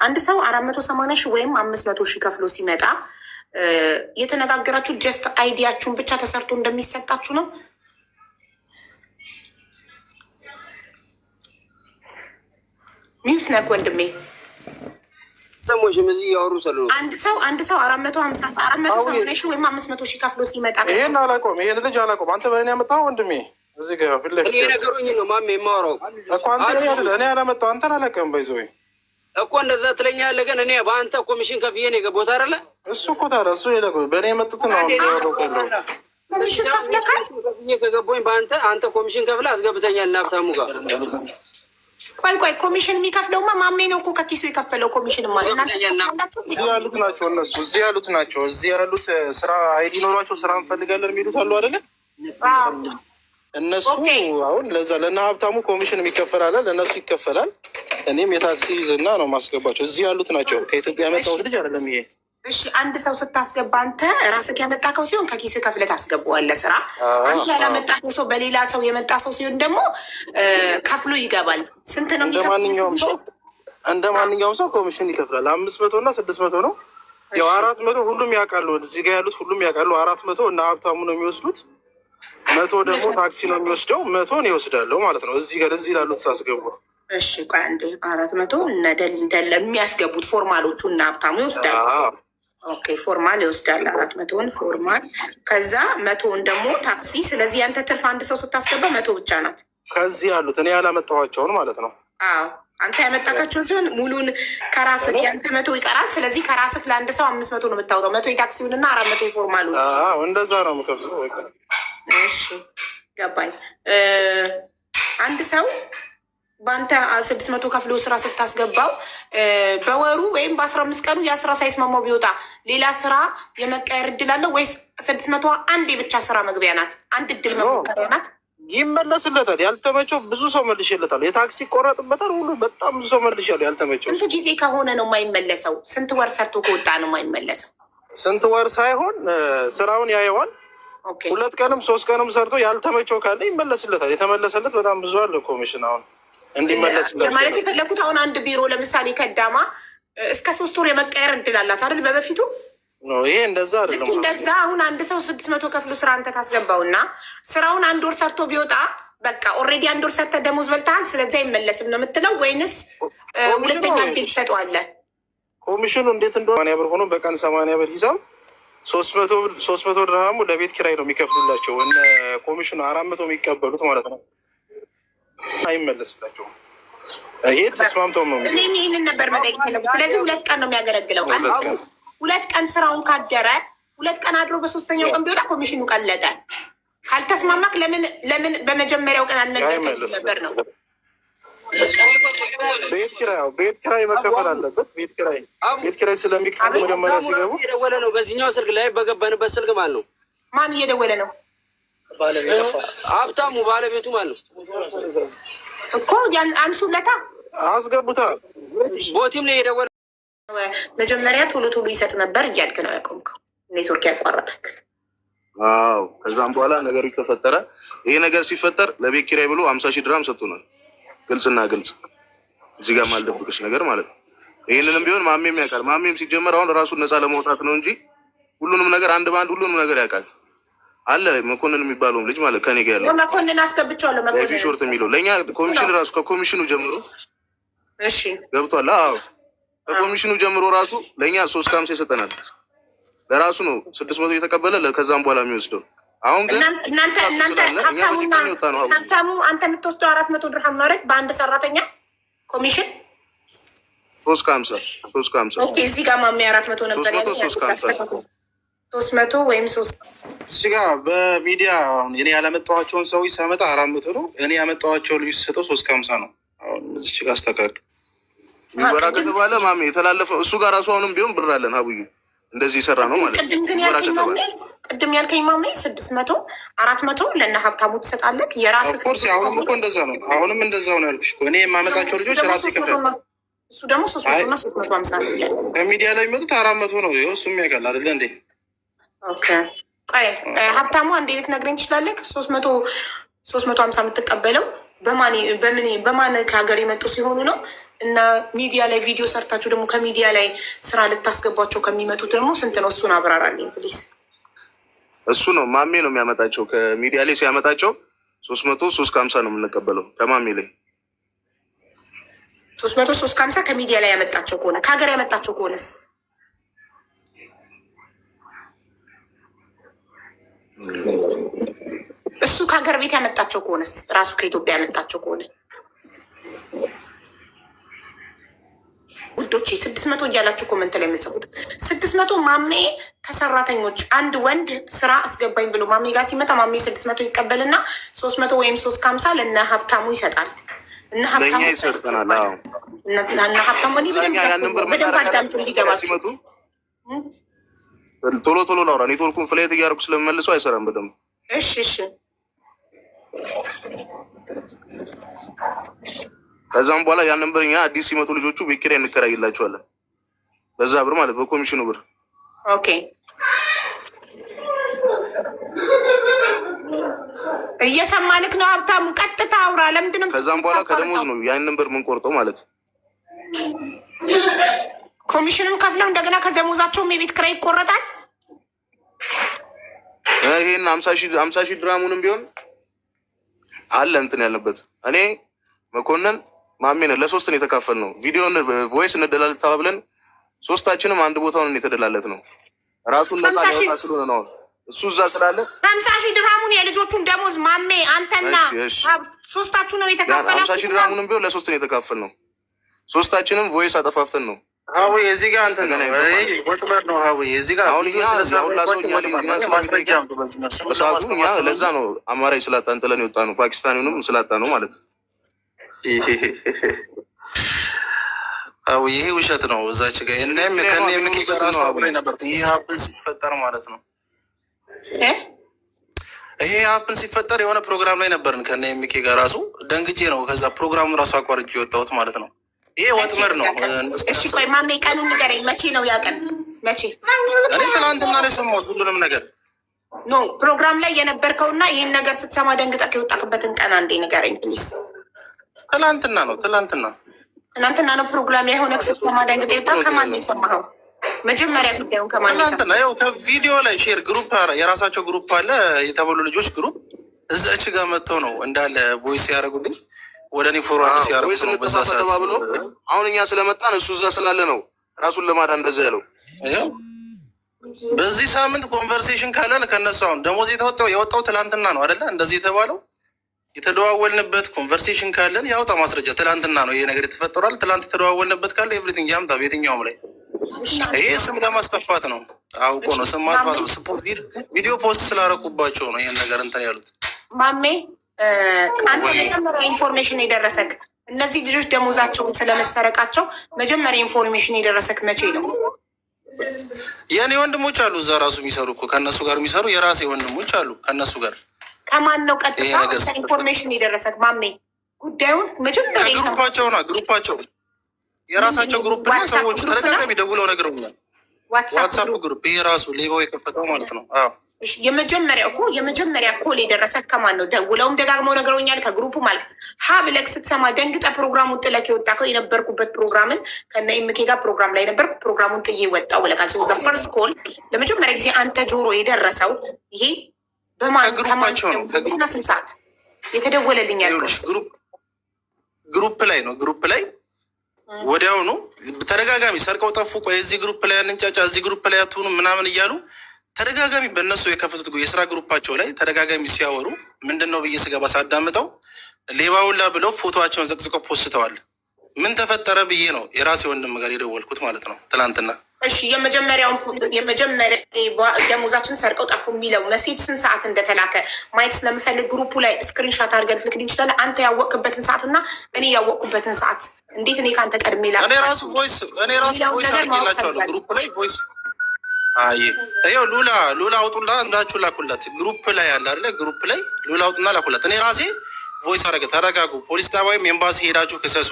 S1: አንድ ሰው 480 ሺህ ወይም 500 ሺህ ከፍሎ ሲመጣ የተነጋገራችሁ ጀስት አይዲያችሁን ብቻ ተሰርቶ እንደሚሰጣችሁ ነው። ሚዩት ነክ ወንድሜ።
S6: ሰሞሽም እዚህ ያወሩ ሰሉ
S1: አንድ ሰው 480 ሺህ ወይም 500 ሺህ ከፍሎ ሲመጣ
S4: ይሄን አላውቀውም። ይሄን ልጅ አላውቀውም። አንተ በእኔ ያመጣው ወንድሜ እዚህ ጋር ፊት ለፊት
S6: እኔ ነገሩኝ ነው ማሜ የማወራው
S4: እኮ አንተ እኔ አላመጣው። አንተን አላውቅም በይዘው
S6: እኮ እንደዛ ትለኛለህ። ግን እኔ በአንተ ኮሚሽን ከፍዬ ነው የገባሁት አይደለ?
S4: እሱ እኮ ታዲያ እሱ በእኔ የመጡትን ነው
S1: ኮሚሽን ከፍለካል።
S6: ከገባኝ አንተ ኮሚሽን ከፍለህ አስገብተኛል እና ሀብታሙ ጋር
S1: ቆይ ኮሚሽን የሚከፍለውማ ማሜ ነው እኮ ከኪሱ የከፈለው ኮሚሽን ማለት
S4: እዚህ ያሉት ናቸው እነሱ እዚህ ያሉት ስራ አይዲ ኖሯቸው ስራ እንፈልጋለን የሚሉት አሉ አይደለ? እነሱ አሁን ለዛ ለእነ ሀብታሙ ኮሚሽን የሚከፈላል፣ ለእነሱ ይከፈላል። እኔም የታክሲ ዝና ነው ማስገባቸው። እዚህ ያሉት ናቸው። ከኢትዮጵያ ያመጣሁት ልጅ አይደለም ይሄ።
S1: እሺ አንድ ሰው ስታስገባ አንተ ራስህ ያመጣከው ሲሆን ከኪስ ከፍለህ ታስገባዋለህ ስራ። አንተ ያላመጣከው ሰው በሌላ ሰው የመጣ ሰው ሲሆን ደግሞ ከፍሎ ይገባል። ስንት ነው የሚከፍለው?
S4: እንደ ማንኛውም ሰው ኮሚሽን ይከፍላል። 500 እና 600 ነው። ያው 400 ሁሉም ያውቃሉ። እዚህ ጋር ያሉት ሁሉም ያውቃሉ። 400 እና ሀብታሙ ነው የሚወስዱት። 100 ደግሞ ታክሲ ነው የሚወስደው። 100 ነው ይወስዳለሁ ማለት ነው። እዚህ ላሉት ሳስገቡ።
S1: እሺ ቆይ አንዴ 400 እንደለ የሚያስገቡት ፎርማሎቹ እና ሀብታሙ ይወስዳሉ። ኦኬ ፎርማል ይወስዳል 400ን ፎርማል። ከዛ 100ን ደግሞ ታክሲ። ስለዚህ ያንተ ትርፍ አንድ ሰው ስታስገባ 100 ብቻ ናት።
S4: ከዚህ ያሉት እኔ ያላመጣኋቸውን ማለት ነው።
S1: አዎ አንተ ያመጣካቸውን ሲሆን ሙሉን ከራስህ ያንተ 100 ይቀራል። ስለዚህ ከራስህ ለአንድ ሰው 500 ነው የምታወጣው። 100 የታክሲውን እና 400 የፎርማሉ።
S4: እንደዛ ነው የምከፍለው።
S1: እሺ ገባኝ። አንድ ሰው በአንተ 600 ከፍሎ ስራ ስታስገባው በወሩ ወይም በ15 ቀኑ ያ ስራ ሳይስማማው ቢወጣ ሌላ ስራ የመቀየር እድል አለው ወይስ 600 አንድ የብቻ ስራ መግቢያ ናት? አንድ እድል መሞከሪያ ናት።
S4: ይመለስለታል። ያልተመቸው ብዙ ሰው መልሼለታል። የታክሲ ይቆረጥበታል ሁሉ በጣም ብዙ ሰው መልሼያለሁ። ያልተመቸው
S1: ስንት ጊዜ ከሆነ ነው የማይመለሰው? ስንት ወር ሰርቶ ከወጣ ነው የማይመለሰው?
S4: ስንት ወር ሳይሆን ስራውን ያየዋል። 2 ቀንም 3 ቀንም ሰርቶ ያልተመቸው ካለ ይመለስለታል። የተመለሰለት በጣም ብዙ አለ ኮሚሽን አሁን እንዲመለስለት
S1: ማለት የፈለጉት አሁን አንድ ቢሮ ለምሳሌ ከዳማ እስከ 3 ወር የመቀየር እድል አላት አይደል? በበፊቱ
S4: ይሄ እንደዛ አይደለም።
S1: እንደዛ አሁን አንድ ሰው 600 ከፍሎ ስራ አንተ ታስገባው እና ስራውን 1 ወር ሰርቶ ቢወጣ በቃ ኦልሬዲ 1 ወር ሰርተ ደሞዝ በልተሃል፣ ስለዚህ አይመለስም ነው የምትለው ወይንስ ሁለተኛ እድል ትሰጠዋለህ?
S4: ኮሚሽኑ እንዴት እንደሆነ 80 ብር ሆኖ በቀን 80 ብር ሂሳብ 300 ድርሃሙ ለቤት ኪራይ ነው የሚከፍሉላቸው። እነ ኮሚሽኑ 400 የሚቀበሉት ማለት ነው። አይመለስላቸውም። ይሄ ተስማምተው ነው።
S1: እኔም ይህንን ነበር መጠየቅ ፈለጉት። ስለዚህ 2 ቀን ነው የሚያገለግለው። 2 ቀን ስራውን ካደረ 2 ቀን አድሮ በ3ኛው ቀን ቢወጣ ኮሚሽኑ ቀለጠ። ካልተስማማክ ለምን በመጀመሪያው ቀን አልነገርከኝም ነበር ነው?
S4: ቤት ኪራይ መከፈል አለበት። ቤት ኪራይ ስለሚከፈል መጀመሪያ ሲገቡ
S6: እየደወለ ነው። በዚህኛው ስልክ ላይ በገባንበት ስልክ ማለት ነው።
S1: ማን እየደወለ ነው?
S6: ሀብታሙ ባለቤቱ ማለት ነው
S1: እኮ ያን አንሱለታ
S4: አስገቡታ።
S6: ቦቲም ላይ የደወለ
S1: መጀመሪያ ቶሎ ይሰጥ ነበር እያልክ ነው ያቆምከው። ኔትወርክ ያቋረጠክ።
S4: አዎ ከዛም በኋላ ነገሩ ተፈጠረ። ይሄ ነገር ሲፈጠር ለቤት ኪራይ ብሎ 50 ሺህ ድራም ሰጥቶናል። ግልጽና ግልጽ እዚህ ጋር ማልደብቅሽ ነገር ማለት ነው። ይህንንም ቢሆን ማሜም ያውቃል። ማሜም ሲጀመር አሁን ራሱን ነፃ ለማውጣት ነው እንጂ ሁሉንም ነገር አንድ በአንድ ሁሉንም ነገር ያውቃል። አለ መኮንን የሚባለውም ልጅ ማለት ከኔ ጋር ያለው
S1: መኮንን አስገብቼዋለሁ። መኮንን
S4: ሾርት የሚለው ለእኛ ኮሚሽን ራሱ ከኮሚሽኑ ጀምሮ
S1: እሺ
S4: ገብቷል። አዎ ከኮሚሽኑ ጀምሮ ራሱ ለእኛ 350 ይሰጠናል። ለራሱ ነው 600 እየተቀበለ ከዛም በኋላ የሚወስደው። አሁን ግን
S1: እናንተ ሀብታሙ አንተ የምትወስደው 400 ድርሃም ነው አይደል? በአንድ ሰራተኛ ኮሚሽን
S4: 350
S1: ኦኬ። እዚህ ጋር ማሜ 400 ነበር ያለው 300 ወይም 3
S4: እዚህ ጋር በሚዲያ አሁን እኔ ያላመጣኋቸውን ሰዎች ሳመጣ 400 ነው። እኔ ያመጣኋቸው ልጅ ሰጠው 350 ነው። አሁን እዚህ ጋር አስተካክል ይበራ ከተባለ ማሜ የተላለፈው እሱ ጋር ራሱ አሁንም ቢሆን ብር አለን። አቡዬ እንደዚህ ይሰራ ነው ማለት ነው።
S1: ቅድም ያልከኝ ማሜ 600 400 ለእነ ሀብታሙ ትሰጣለህ። የራስህ
S4: ኮርስ አሁንም እኮ እንደዛ ነው። አሁንም እንደዛው ነው ያልኩሽ። እኔ የማመጣቸው ልጆች ራሴ ይከፍላል።
S1: እሱ ደግሞ 300 እና 350 ነው ያለው።
S4: በሚዲያ ላይ የሚመጡት 400 ነው። ይኸው እሱም ያውቃል አይደለ እንዴ?
S1: ኦኬ ቆይ ሀብታሙ አንዴ ልትነግረኝ ትችላለህ? 350 የምትቀበለው በማን ከሀገር የመጡ ሲሆኑ ነው? እና ሚዲያ ላይ ቪዲዮ ሰርታችሁ ደግሞ ከሚዲያ ላይ ስራ ልታስገቧቸው ከሚመጡት ደግሞ ስንት ነው? እሱን አብራራልኝ ፕሊዝ።
S4: እሱ ነው ማሜ ነው የሚያመጣቸው። ከሚዲያ ላይ ሲያመጣቸው 300 350 ነው የምንቀበለው ከማሜ ላይ
S1: 300 350 ከሚዲያ ላይ ያመጣቸው ከሆነ ከሀገር ያመጣቸው ከሆነስ? እሱ ከሀገር ቤት ያመጣቸው ከሆነስ? ራሱ ከኢትዮጵያ ያመጣቸው ከሆነ ውዶች 600 እያላችሁ ኮመንት ላይ የምጽፉት 600 ማሜ ከሰራተኞች አንድ ወንድ ስራ አስገባኝ ብሎ ማሜ ጋር ሲመጣ ማሜ 600 ይቀበልና 300 ወይም 350 ለእነ ሀብታሙ ይሰጣል። እነ ሀብታሙ
S4: ይሰጠናል።
S1: እነ ሀብታሙ በደንብ አዳምጡ እንዲገባችሁ።
S4: ቶሎ ላውራ ኔትወርኩን ፍላይት እያደረኩ ስለምመልሰው አይሰራም በደንብ።
S1: እሺ
S4: ከዛም በኋላ ያንን ብር እኛ አዲስ ሲመጡ ልጆቹ ቤት ኪራይ እንከራይላቸዋለን። በዛ ብር ማለት በኮሚሽኑ ብር።
S1: ኦኬ እየሰማንክ ነው ሀብታሙ፣ ቀጥታ አውራ። ለምንድን ነው?
S4: ከዛም በኋላ ከደሞዝ ነው ያንን ብር የምንቆርጠው ማለት።
S1: ኮሚሽንም ከፍለው እንደገና ከደሞዛቸውም የቤት ኪራይ ይቆረጣል።
S4: ይሄን 50 ሺህ ድራሙንም ቢሆን አለ እንትን ያለበት እኔ መኮንን ማሜን ለ3 ነው የተካፈል ነው። ቪዲዮን ቮይስ እንደላለት ተባብለን 3ታችንም አንድ ቦታውን የተደላለት ነው። ራሱን ነፃ ያወጣ ስለሆነ ነው። እሱ እዛ ስላለ
S1: 50 ሺህ ድርሃሙን የልጆቹን ደሞዝ ማሜ አንተና 3ታችሁ ነው የተካፈላችሁ።
S4: 50 ሺህ ድርሃሙንም ቢሆን ለ3 ነው የተካፈል ነው። 3ታችንም ቮይስ አጠፋፍተን ነው።
S5: ሀዊ እዚህ ጋር አንተ ነው ወጥመድ ነው። ሀዊ እዚህ ጋር
S4: ለዛ ነው አማራጭ ስላጣን ጥለን የወጣ ነው። ፓኪስታኒውንም ስላጣ ነው ማለት ነው።
S5: ይሄ ውሸት ነው። እዛች ጋ እኔም ከኔ ምክር አስተውሎኝ ነበር። ይሄ ሀፕን ሲፈጠር ማለት ነው። ይሄ ሀፕን ሲፈጠር የሆነ ፕሮግራም ላይ ነበርን ከኔ ምኬ ጋር ራሱ ደንግጬ ነው ከዛ ፕሮግራሙ ራሱ አቋርጬ የወጣሁት ማለት ነው። ይሄ ወጥመድ ነው።
S1: እሺ ቆይ ማሜ ቀኑን ንገረኝ። መቼ ነው ያ ቀን? መቼ?
S5: እኔ ትናንትና ላይ ሰማሁት ሁሉንም ነገር።
S1: ኖ ፕሮግራም ላይ የነበርከውና ይህን ነገር ስትሰማ ደንግጠህ የወጣክበትን ቀን አንዴ ንገረኝ ፕሊዝ።
S5: ትላንትና ነው። ትላንትና
S1: ትናንትና ነው ፕሮግራም የሆነ ክስት ማዳንግጥ የወጣ ከማን ነው የሰማኸው? መጀመሪያ ጉዳዩን ከማን ነው
S4: የሰማኸው? ያው ከቪዲዮ ላይ ሼር ግሩፕ የራሳቸው ግሩፕ አለ የተባሉ ልጆች ግሩፕ እዛች ጋር መጥተው ነው እንዳለ ቮይስ ያደረጉልኝ ወደ እኔ ፎርዋርድ ሲያደርጉ ነው። በዛ ሰዓት ብሎ
S5: አሁን እኛ ስለመጣን እሱ እዛ ስላለ ነው ራሱን ለማዳን እንደዛ ያለው።
S4: በዚህ ሳምንት ኮንቨርሴሽን ካለን ከነሱ አሁን ደሞዝ የወጣው ትላንትና ነው አይደለ? እንደዚህ የተባለው የተደዋወልንበት ኮንቨርሴሽን ካለን ያውጣ ማስረጃ። ትላንትና ነው ይሄ ነገር የተፈጠሯል። ትላንት የተደዋወልንበት ካለ ኤቭሪቲንግ ያምጣ። በየትኛውም ላይ ይሄ ስም ለማስጠፋት ነው፣ አውቆ ነው ስም ማጥፋት ነው። ቪዲዮ ፖስት ስላረኩባቸው ነው ይሄን ነገር እንትን ያሉት።
S1: ማሜ አንተ መጀመሪያ ኢንፎርሜሽን የደረሰክ እነዚህ ልጆች ደሞዛቸውን ስለመሰረቃቸው መጀመሪያ ኢንፎርሜሽን የደረሰክ መቼ ነው?
S4: የእኔ ወንድሞች አሉ እዛ ራሱ የሚሰሩ እኮ ከእነሱ ጋር የሚሰሩ የራሴ ወንድሞች አሉ ከእነሱ ጋር።
S1: ከማን ነው ቀጥታ ኢንፎርሜሽን የደረሰክ ማሜ? ጉዳዩን መጀመሪያ
S4: ግሩፓቸው የራሳቸው ግሩፕ እና ሰዎቹ ተደጋጋሚ ደውለው ነግረውኛል። ዋትሳፕ ግሩፕ ይሄ ራሱ ሌባው የከፈተው ማለት ነው።
S1: የመጀመሪያ ኮል የደረሰክ ከማን ነው? ደውለውም ደጋግመው ነግረውኛል። ከግሩፑ ማለት ሀ ብለክ ስትሰማ ደንግጠ ፕሮግራሙን ጥለክ የወጣከው የነበርኩበት ፕሮግራምን ከነ ኢምኬ ጋር ፕሮግራም ላይ ነበርኩ። ፕሮግራሙን ጥዬ ወጣው ብለካል። ዘ ፈርስት ኮል ለመጀመሪያ ጊዜ አንተ ጆሮ የደረሰው ይሄ
S4: ከግሩፓቸው ነው።
S1: ከግሩፕና ስንት ሰዓት የተደወለልኝ ያልከው
S4: ግሩፕ ላይ ነው። ግሩፕ ላይ ወዲያውኑ ተደጋጋሚ ሰርቀው ጠፉ። ቆይ እዚህ ግሩፕ ላይ አንንጫጫ፣ እዚህ ግሩፕ ላይ አትሁኑ ምናምን እያሉ ተደጋጋሚ በእነሱ የከፈቱት የስራ ግሩፓቸው ላይ ተደጋጋሚ ሲያወሩ ምንድን ነው ብዬ ስገባ ሳዳምጠው ሌባውላ ብለው ፎቶዋቸውን ዘቅዝቀው ፖስተዋል። ምን ተፈጠረ ብዬ ነው የራሴ ወንድም ጋር የደወልኩት ማለት ነው ትናንትና።
S1: እሺ የመጀመሪያ ደሞዛችን ሰርቀው ጠፉ የሚለው መሴጅ ስንት ሰዓት እንደተላከ ማየት ስለምፈልግ ግሩፑ ላይ ስክሪንሻት አድርገን ልክልኝ እንችላለን። አንተ ያወቅክበትን ሰዓት እና እኔ ያወቅኩበትን ሰዓት እንዴት እኔ ከአንተ ቀድሜ
S4: እኔ ራሱ ቮይስ አድርጌላቸዋለሁ ግሩፕ ላይ ቮይስ። ይኸው ሉላ አውጡላ እንዳችሁ ላኩላት። ግሩፕ ላይ ያለ አለ ግሩፕ ላይ ሉላ አውጡና ላኩላት። እኔ ራሴ ቮይስ አደረገ። ተረጋጉ፣ ፖሊስ ጣቢያ ወይም ኤምባሲ ሄዳችሁ ክሰሱ፣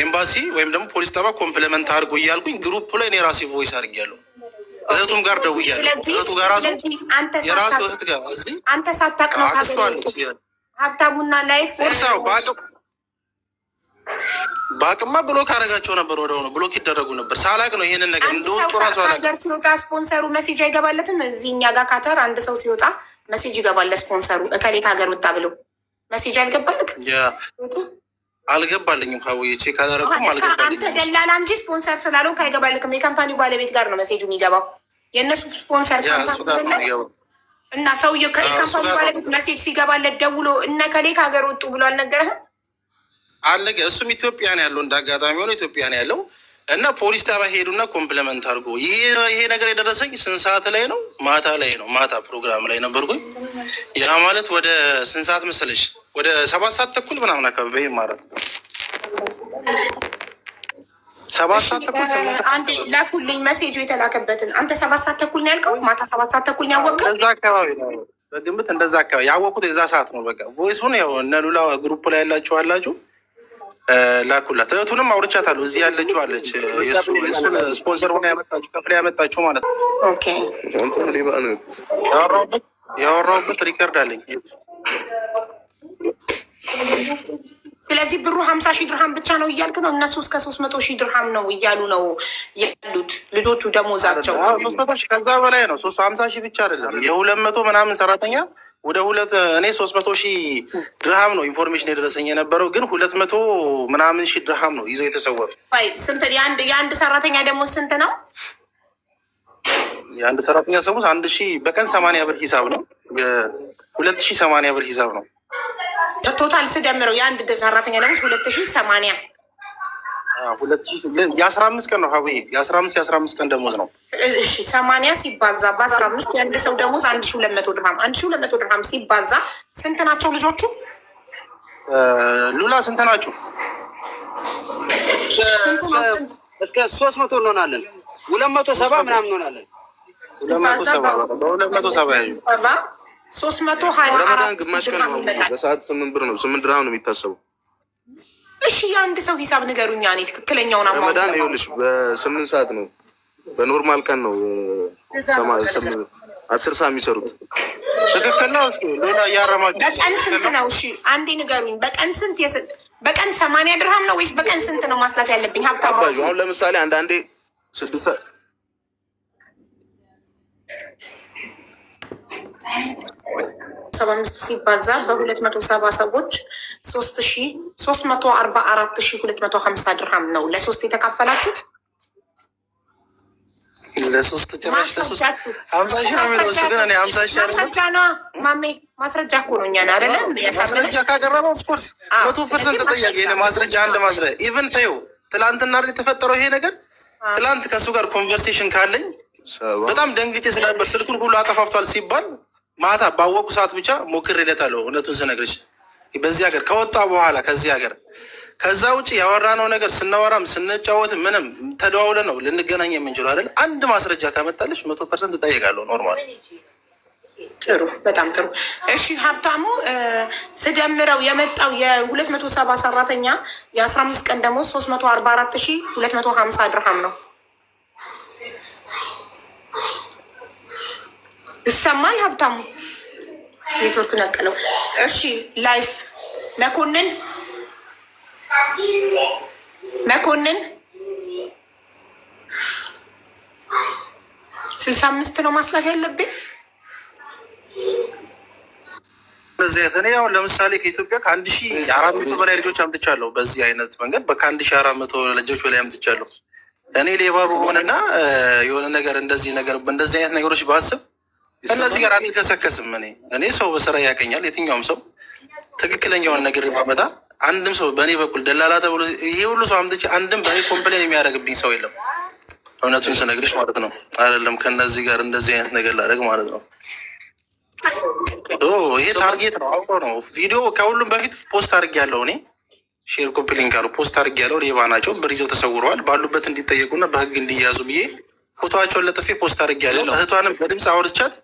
S4: ኤምባሲ ወይም ደግሞ ፖሊስ ጣቢያ ኮምፕሊመንት አድርጎ እያልኩኝ ግሩፕ ላይ እኔ ራሴ ቮይስ አድርጌያለሁ። እህቱም ጋር ደውያለሁ። እህቱ ጋር ራሱ የራሱ እህት ጋር እዚህ
S1: አንተ ሳታቅ ነው
S4: አክስቷለች።
S1: ሀብታሙና ላይፍ
S4: ፎርሳው በአቅማ ብሎክ አደረጋቸው ነበር። ወደሆነ ብሎክ ይደረጉ ነበር። ሳላቅ ነው ይሄንን ነገር እንደወጡ ራሱ አላውቅም።
S1: ሲወጣ ስፖንሰሩ ሜሴጅ አይገባለትም። እዚህ እኛ ጋር ካተር አንድ ሰው ሲወጣ ሜሴጅ ይገባል ለስፖንሰሩ እከሌት ሀገር ወጣ ብሎ ሜሴጅ አልገባልክ?
S4: አልገባልኝም። ካወዬ ቼክ አላደረኩም። አልገባልኝም።
S1: አንተ ደላላ እንጂ ስፖንሰር ስላለው አይገባልክም። የካምፓኒው ባለቤት ጋር ነው ሜሴጁ የሚገባው። የእነሱ ስፖንሰር እና ሰውዬው ከካምፓኒው ባለቤት ሜሴጅ ሲገባለት ደውሎ እነ ከሌ ከሀገር ወጡ ብሎ አልነገረህም?
S4: አለገ እሱም ኢትዮጵያ ነው ያለው። እንደ አጋጣሚ ሆኖ ኢትዮጵያ ነው ያለው እና ፖሊስ ጣቢያ ሄዱና ኮምፕሊመንት አድርጎ ይሄ ነገር የደረሰኝ ስንት ሰዓት ላይ ነው? ማታ ላይ ነው። ማታ ፕሮግራም ላይ ነበርኩኝ። ያ ማለት ወደ ስንት ሰዓት መሰለሽ? ወደ 7 ሰዓት ተኩል ምናምን አካባቢ ማለት ነው። 7 ሰዓት ተኩል
S1: አንዴ ላኩልኝ ሜሴጁ የተላከበትን። አንተ 7 ሰዓት ተኩል ነው ያልከው? ማታ 7 ሰዓት ተኩል ነው ያወቅኸው?
S4: እንደዛ አካባቢ ነው በግምት እንደዛ አካባቢ ያወቅሁት የዛ ሰዓት ነው። በቃ ቮይሱን ያው እነ ሉላ ግሩፕ ላይ ያላችሁ አላችሁ ላኩላት። እህቱንም አውርቻታለሁ። እዚህ ያለችው አለች። እሱን ስፖንሰር ሆና ያመጣችሁ ከፍላ ያመጣችሁ ማለት ነው።
S1: ኦኬ
S4: ያወራሁበት ሪከርድ አለኝ።
S1: ስለዚህ ብሩ 50,000 ድርሃም ብቻ ነው እያልክ ነው? እነሱ እስከ 300,000 ድርሃም ነው እያሉ ነው ያሉት ልጆቹ ደሞዛቸው።
S4: 300,000 ከዛ በላይ ነው። 50,000 ብቻ አይደለም። የ200 ምናምን ሰራተኛ ወደ እኔ 300,000 ድርሃም ነው ኢንፎርሜሽን የደረሰኝ የነበረው፣ ግን 200 ምናምን ሺህ ድርሃም ነው ይዘው የተሰወሩ።
S1: ስንት የአንድ ሰራተኛ ደሞዝ ስንት ነው?
S4: የአንድ ሰራተኛ ሰሙስ 1,000 በቀን 80 ብር ሂሳብ ነው። 2,080 ብር ሂሳብ ነው
S1: ቶታል ስደምረው የአንድ ሰራተኛ ደሞዝ 2,080
S4: የ15 ቀን ነው ሀብዬ። የ15 ቀን ደሞዝ ነው።
S1: እሺ 80 ሲባዛ በ15 የአንድ ሰው ደሞዝ 1,200 ድርሃም። 1,200 ድርሃም ሲባዛ ስንት ናቸው ልጆቹ?
S4: ሉላ ስንት ናችሁ?
S6: እስከ 300 እንሆናለን። 270 ምናምን እንሆናለን።
S4: 270
S1: 324
S5: ግማሽ ቀን ነው። በሰዓት 8 ብር ነው። 8 ድርሃም ነው የሚታሰበው።
S1: እሺ የአንድ ሰው ሂሳብ ንገሩኛ። እኔ ትክክለኛውን
S5: ረመዳን ይኸውልሽ በ8 ሰዓት ነው። በኖርማል ቀን ነው 10 ሰዓት የሚሰሩት።
S4: ትክክል ነው። እስኪ ሌላ እያረማችሁ
S1: በቀን ስንት ነው? እሺ አንዴ ንገሩኝ። በቀን ስንት በቀን 80 ድርሃም ነው ወይስ በቀን ስንት ነው ማስላት ያለብኝ? ሀብታም
S4: አሁን ለምሳሌ አንዳንዴ
S1: 75 ሲባዛ በ270 ሰዎች 344,250 ድርሃም ነው ለሶስት የተካፈላችሁት።
S4: ለሶስት ጭራሽ ለሶስት 50 ሺህ ነው የሚለው እሱ። ግን እኔ 50 ሺህ
S1: ማስረጃ ነው ማሜ፣ ማስረጃ እኮ ነው። እኛን አይደለ
S4: ማስረጃ ካቀረበ ኦፍኮርስ 100% ተጠያቂ። እኔ ማስረጃ አንድ ማስረጃ ኢቨን ተይው፣ ትላንትና የተፈጠረው ይሄ ነገር ትላንት ከእሱ ጋር ኮንቨርሴሽን ካለኝ በጣም ደንግጬ ስለነበር ስልኩን ሁሉ አጠፋፍቷል ሲባል ማታ ባወቁ ሰዓት ብቻ ሞክሬለታለሁ። እውነቱን ስነግርሽ በዚህ ሀገር ከወጣ በኋላ ከዚህ ሀገር ከዛ ውጭ ያወራነው ነገር ስናወራም ስንጫወት ምንም ተደዋውለን ነው ልንገናኝ የምንችለው አይደል? አንድ ማስረጃ ካመጣለች 100% እጠየቃለሁ። ኖርማል።
S1: ጥሩ፣ በጣም ጥሩ። እሺ ሀብታሙ፣ ስደምረው የመጣው የ270 ሰራተኛ የ15 ቀን ደግሞ 344,250 ድርሃም ነው። ይሰማል ሀብታሙ? ኔትወርክ ነቀለው። እሺ ላይፍ መኮንን 65 ነው ማስላት ያለብኝ።
S4: እኔ አሁን ለምሳሌ ከኢትዮጵያ ከ1400 በላይ ልጆች አምጥቻለሁ። በዚህ አይነት መንገድ ከ1400 ልጆች በላይ አምጥቻለሁ። እኔ ሌባ ብሆንና የሆነ ነገር እንደዚህ አይነት ነገሮች ባስብ እነዚህ ጋር አልከሰከስም። እኔ ሰው በስራ ያቀኛል። የትኛውም ሰው ትክክለኛውን ነገር ባመጣ አንድም ሰው በእኔ በኩል ደላላ ተብሎ ይሄ ሁሉ ሰው አምጥቼ አንድም በእኔ ኮምፕሌን የሚያደርግብኝ ሰው የለም። እውነቱን ስነግርሽ ማለት ነው። አይደለም ከነዚህ ጋር እንደዚህ አይነት ነገር ላደርግ ማለት ነው። ይሄ ታርጌት ነው፣ አውቆ ነው። ቪዲዮ ከሁሉም በፊት ፖስት አድርጌያለሁ። እኔ ሼር ኮፒ ሊንክ አሉ ፖስት አድርጌያለሁ። ሌባ ናቸው፣ ብር ይዘው ተሰውረዋል፣ ባሉበት እንዲጠየቁና በህግ እንዲያዙ ብዬ ፎቶዋቸውን ለጥፌ ፖስት አድርጌያለሁ። እህቷንም በድምፅ አውርቻት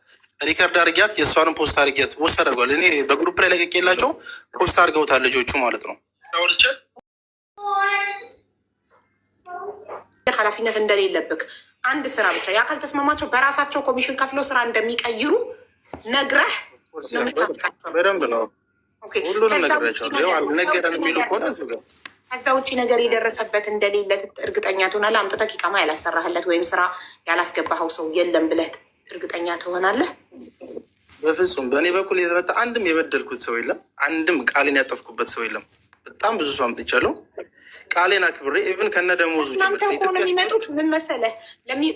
S4: ሪከርድ አድርጊያት፣ የእሷንም ፖስት አድርጊያት ፖስት አድርገዋል። እኔ በግሩፕ ላይ ለቅቄላቸው ፖስት አድርገውታል ልጆቹ ማለት ነው።
S1: ኃላፊነት እንደሌለብክ አንድ ስራ ብቻ ያ ካልተስማማቸው በራሳቸው ኮሚሽን ከፍለው ስራ እንደሚቀይሩ ነግረህ
S4: በደንብ ነው ሁሉንም ነግሬያቸዋለሁ።
S1: ከዛ ውጭ ነገር የደረሰበት እንደሌለ እርግጠኛ ትሆናለህ። አምጥተህ ኢቃማ ያላሰራህለት ወይም ስራ ያላስገባኸው ሰው የለም ብለህ እርግጠኛ ትሆናለህ?
S4: በፍጹም በእኔ በኩል የተመጣ አንድም የበደልኩት ሰው የለም። አንድም ቃሌን ያጠፍኩበት ሰው የለም። በጣም ብዙ ሰው አምጥቻለሁ። ቃሌን አክብሬ ኢቭን ከነ ደሞዙ
S1: ሆነ የሚመጡት ምን መሰለህ፣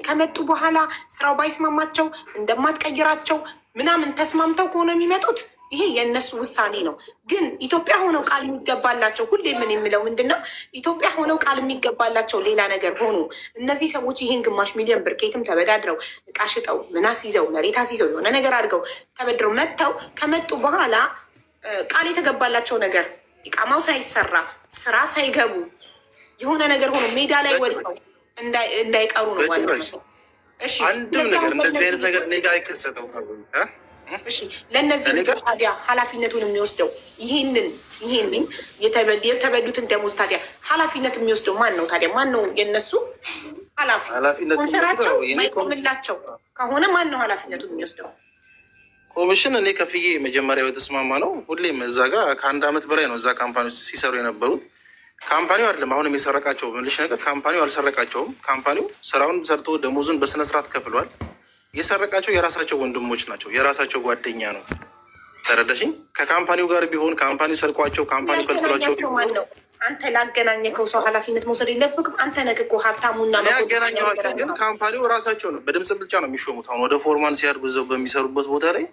S1: ከመጡ በኋላ ስራው ባይስማማቸው እንደማትቀይራቸው ምናምን ተስማምተው ከሆነ የሚመጡት ይሄ የእነሱ ውሳኔ ነው። ግን ኢትዮጵያ ሆነው ቃል የሚገባላቸው ሁሌ ምን የምለው ምንድን ነው፣ ኢትዮጵያ ሆነው ቃል የሚገባላቸው ሌላ ነገር ሆኖ እነዚህ ሰዎች ይህን 500,000 ብር ኬትም ተበዳድረው እቃ ሽጠው ምናስ ይዘው መሬት አስይዘው የሆነ ነገር አድርገው ተበድረው መጥተው ከመጡ በኋላ ቃል የተገባላቸው ነገር ኢቃማው ሳይሰራ ስራ ሳይገቡ የሆነ ነገር ሆኖ ሜዳ ላይ ወድቀው እንዳይቀሩ ነው ዋናው። እሺ
S4: አንድም ነገር እንደዚህ አይነት ነገር ኔጋ አይከሰተው።
S1: እሺ ለእነዚህ ልጆች ታዲያ ኃላፊነቱን የሚወስደው ይህንን የተበሉትን ደሞዝ ታዲያ ኃላፊነት የሚወስደው ማን ነው? ታዲያ ማን ነው የእነሱ ኃላፊ? ኮንሰራቸው ማይቆምላቸው ከሆነ ማን ነው ኃላፊነቱን የሚወስደው?
S4: ኮሚሽን እኔ ከፍዬ መጀመሪያ የተስማማ ነው። ሁሌም እዛ ጋር ከ1 ዓመት በላይ ነው እዛ ካምፓኒ ውስጥ ሲሰሩ የነበሩት። ካምፓኒው አይደለም አሁንም የሰረቃቸው ምልሽ ነገር፣ ካምፓኒው አልሰረቃቸውም። ካምፓኒው ስራውን ሰርቶ ደሞዙን በስነስርዓት ከፍሏል። የሰረቃቸው የራሳቸው ወንድሞች ናቸው፣ የራሳቸው ጓደኛ ነው። ተረዳሽኝ? ከካምፓኒው ጋር ቢሆን ካምፓኒው ሰርቋቸው ካምፓኒው ከልክሏቸው
S1: አንተ ላገናኘከው ሰው ኃላፊነት መውሰድ የለብህም። አንተ ነህ እኮ ሀብታሙና
S4: ያገናኘኋቸው። ግን ካምፓኒው ራሳቸው ነው በድምፅ ብልጫ ነው የሚሾሙት። አሁን ወደ ፎርማን ሲያድጉ እዛው በሚሰሩበት ቦታ ላይ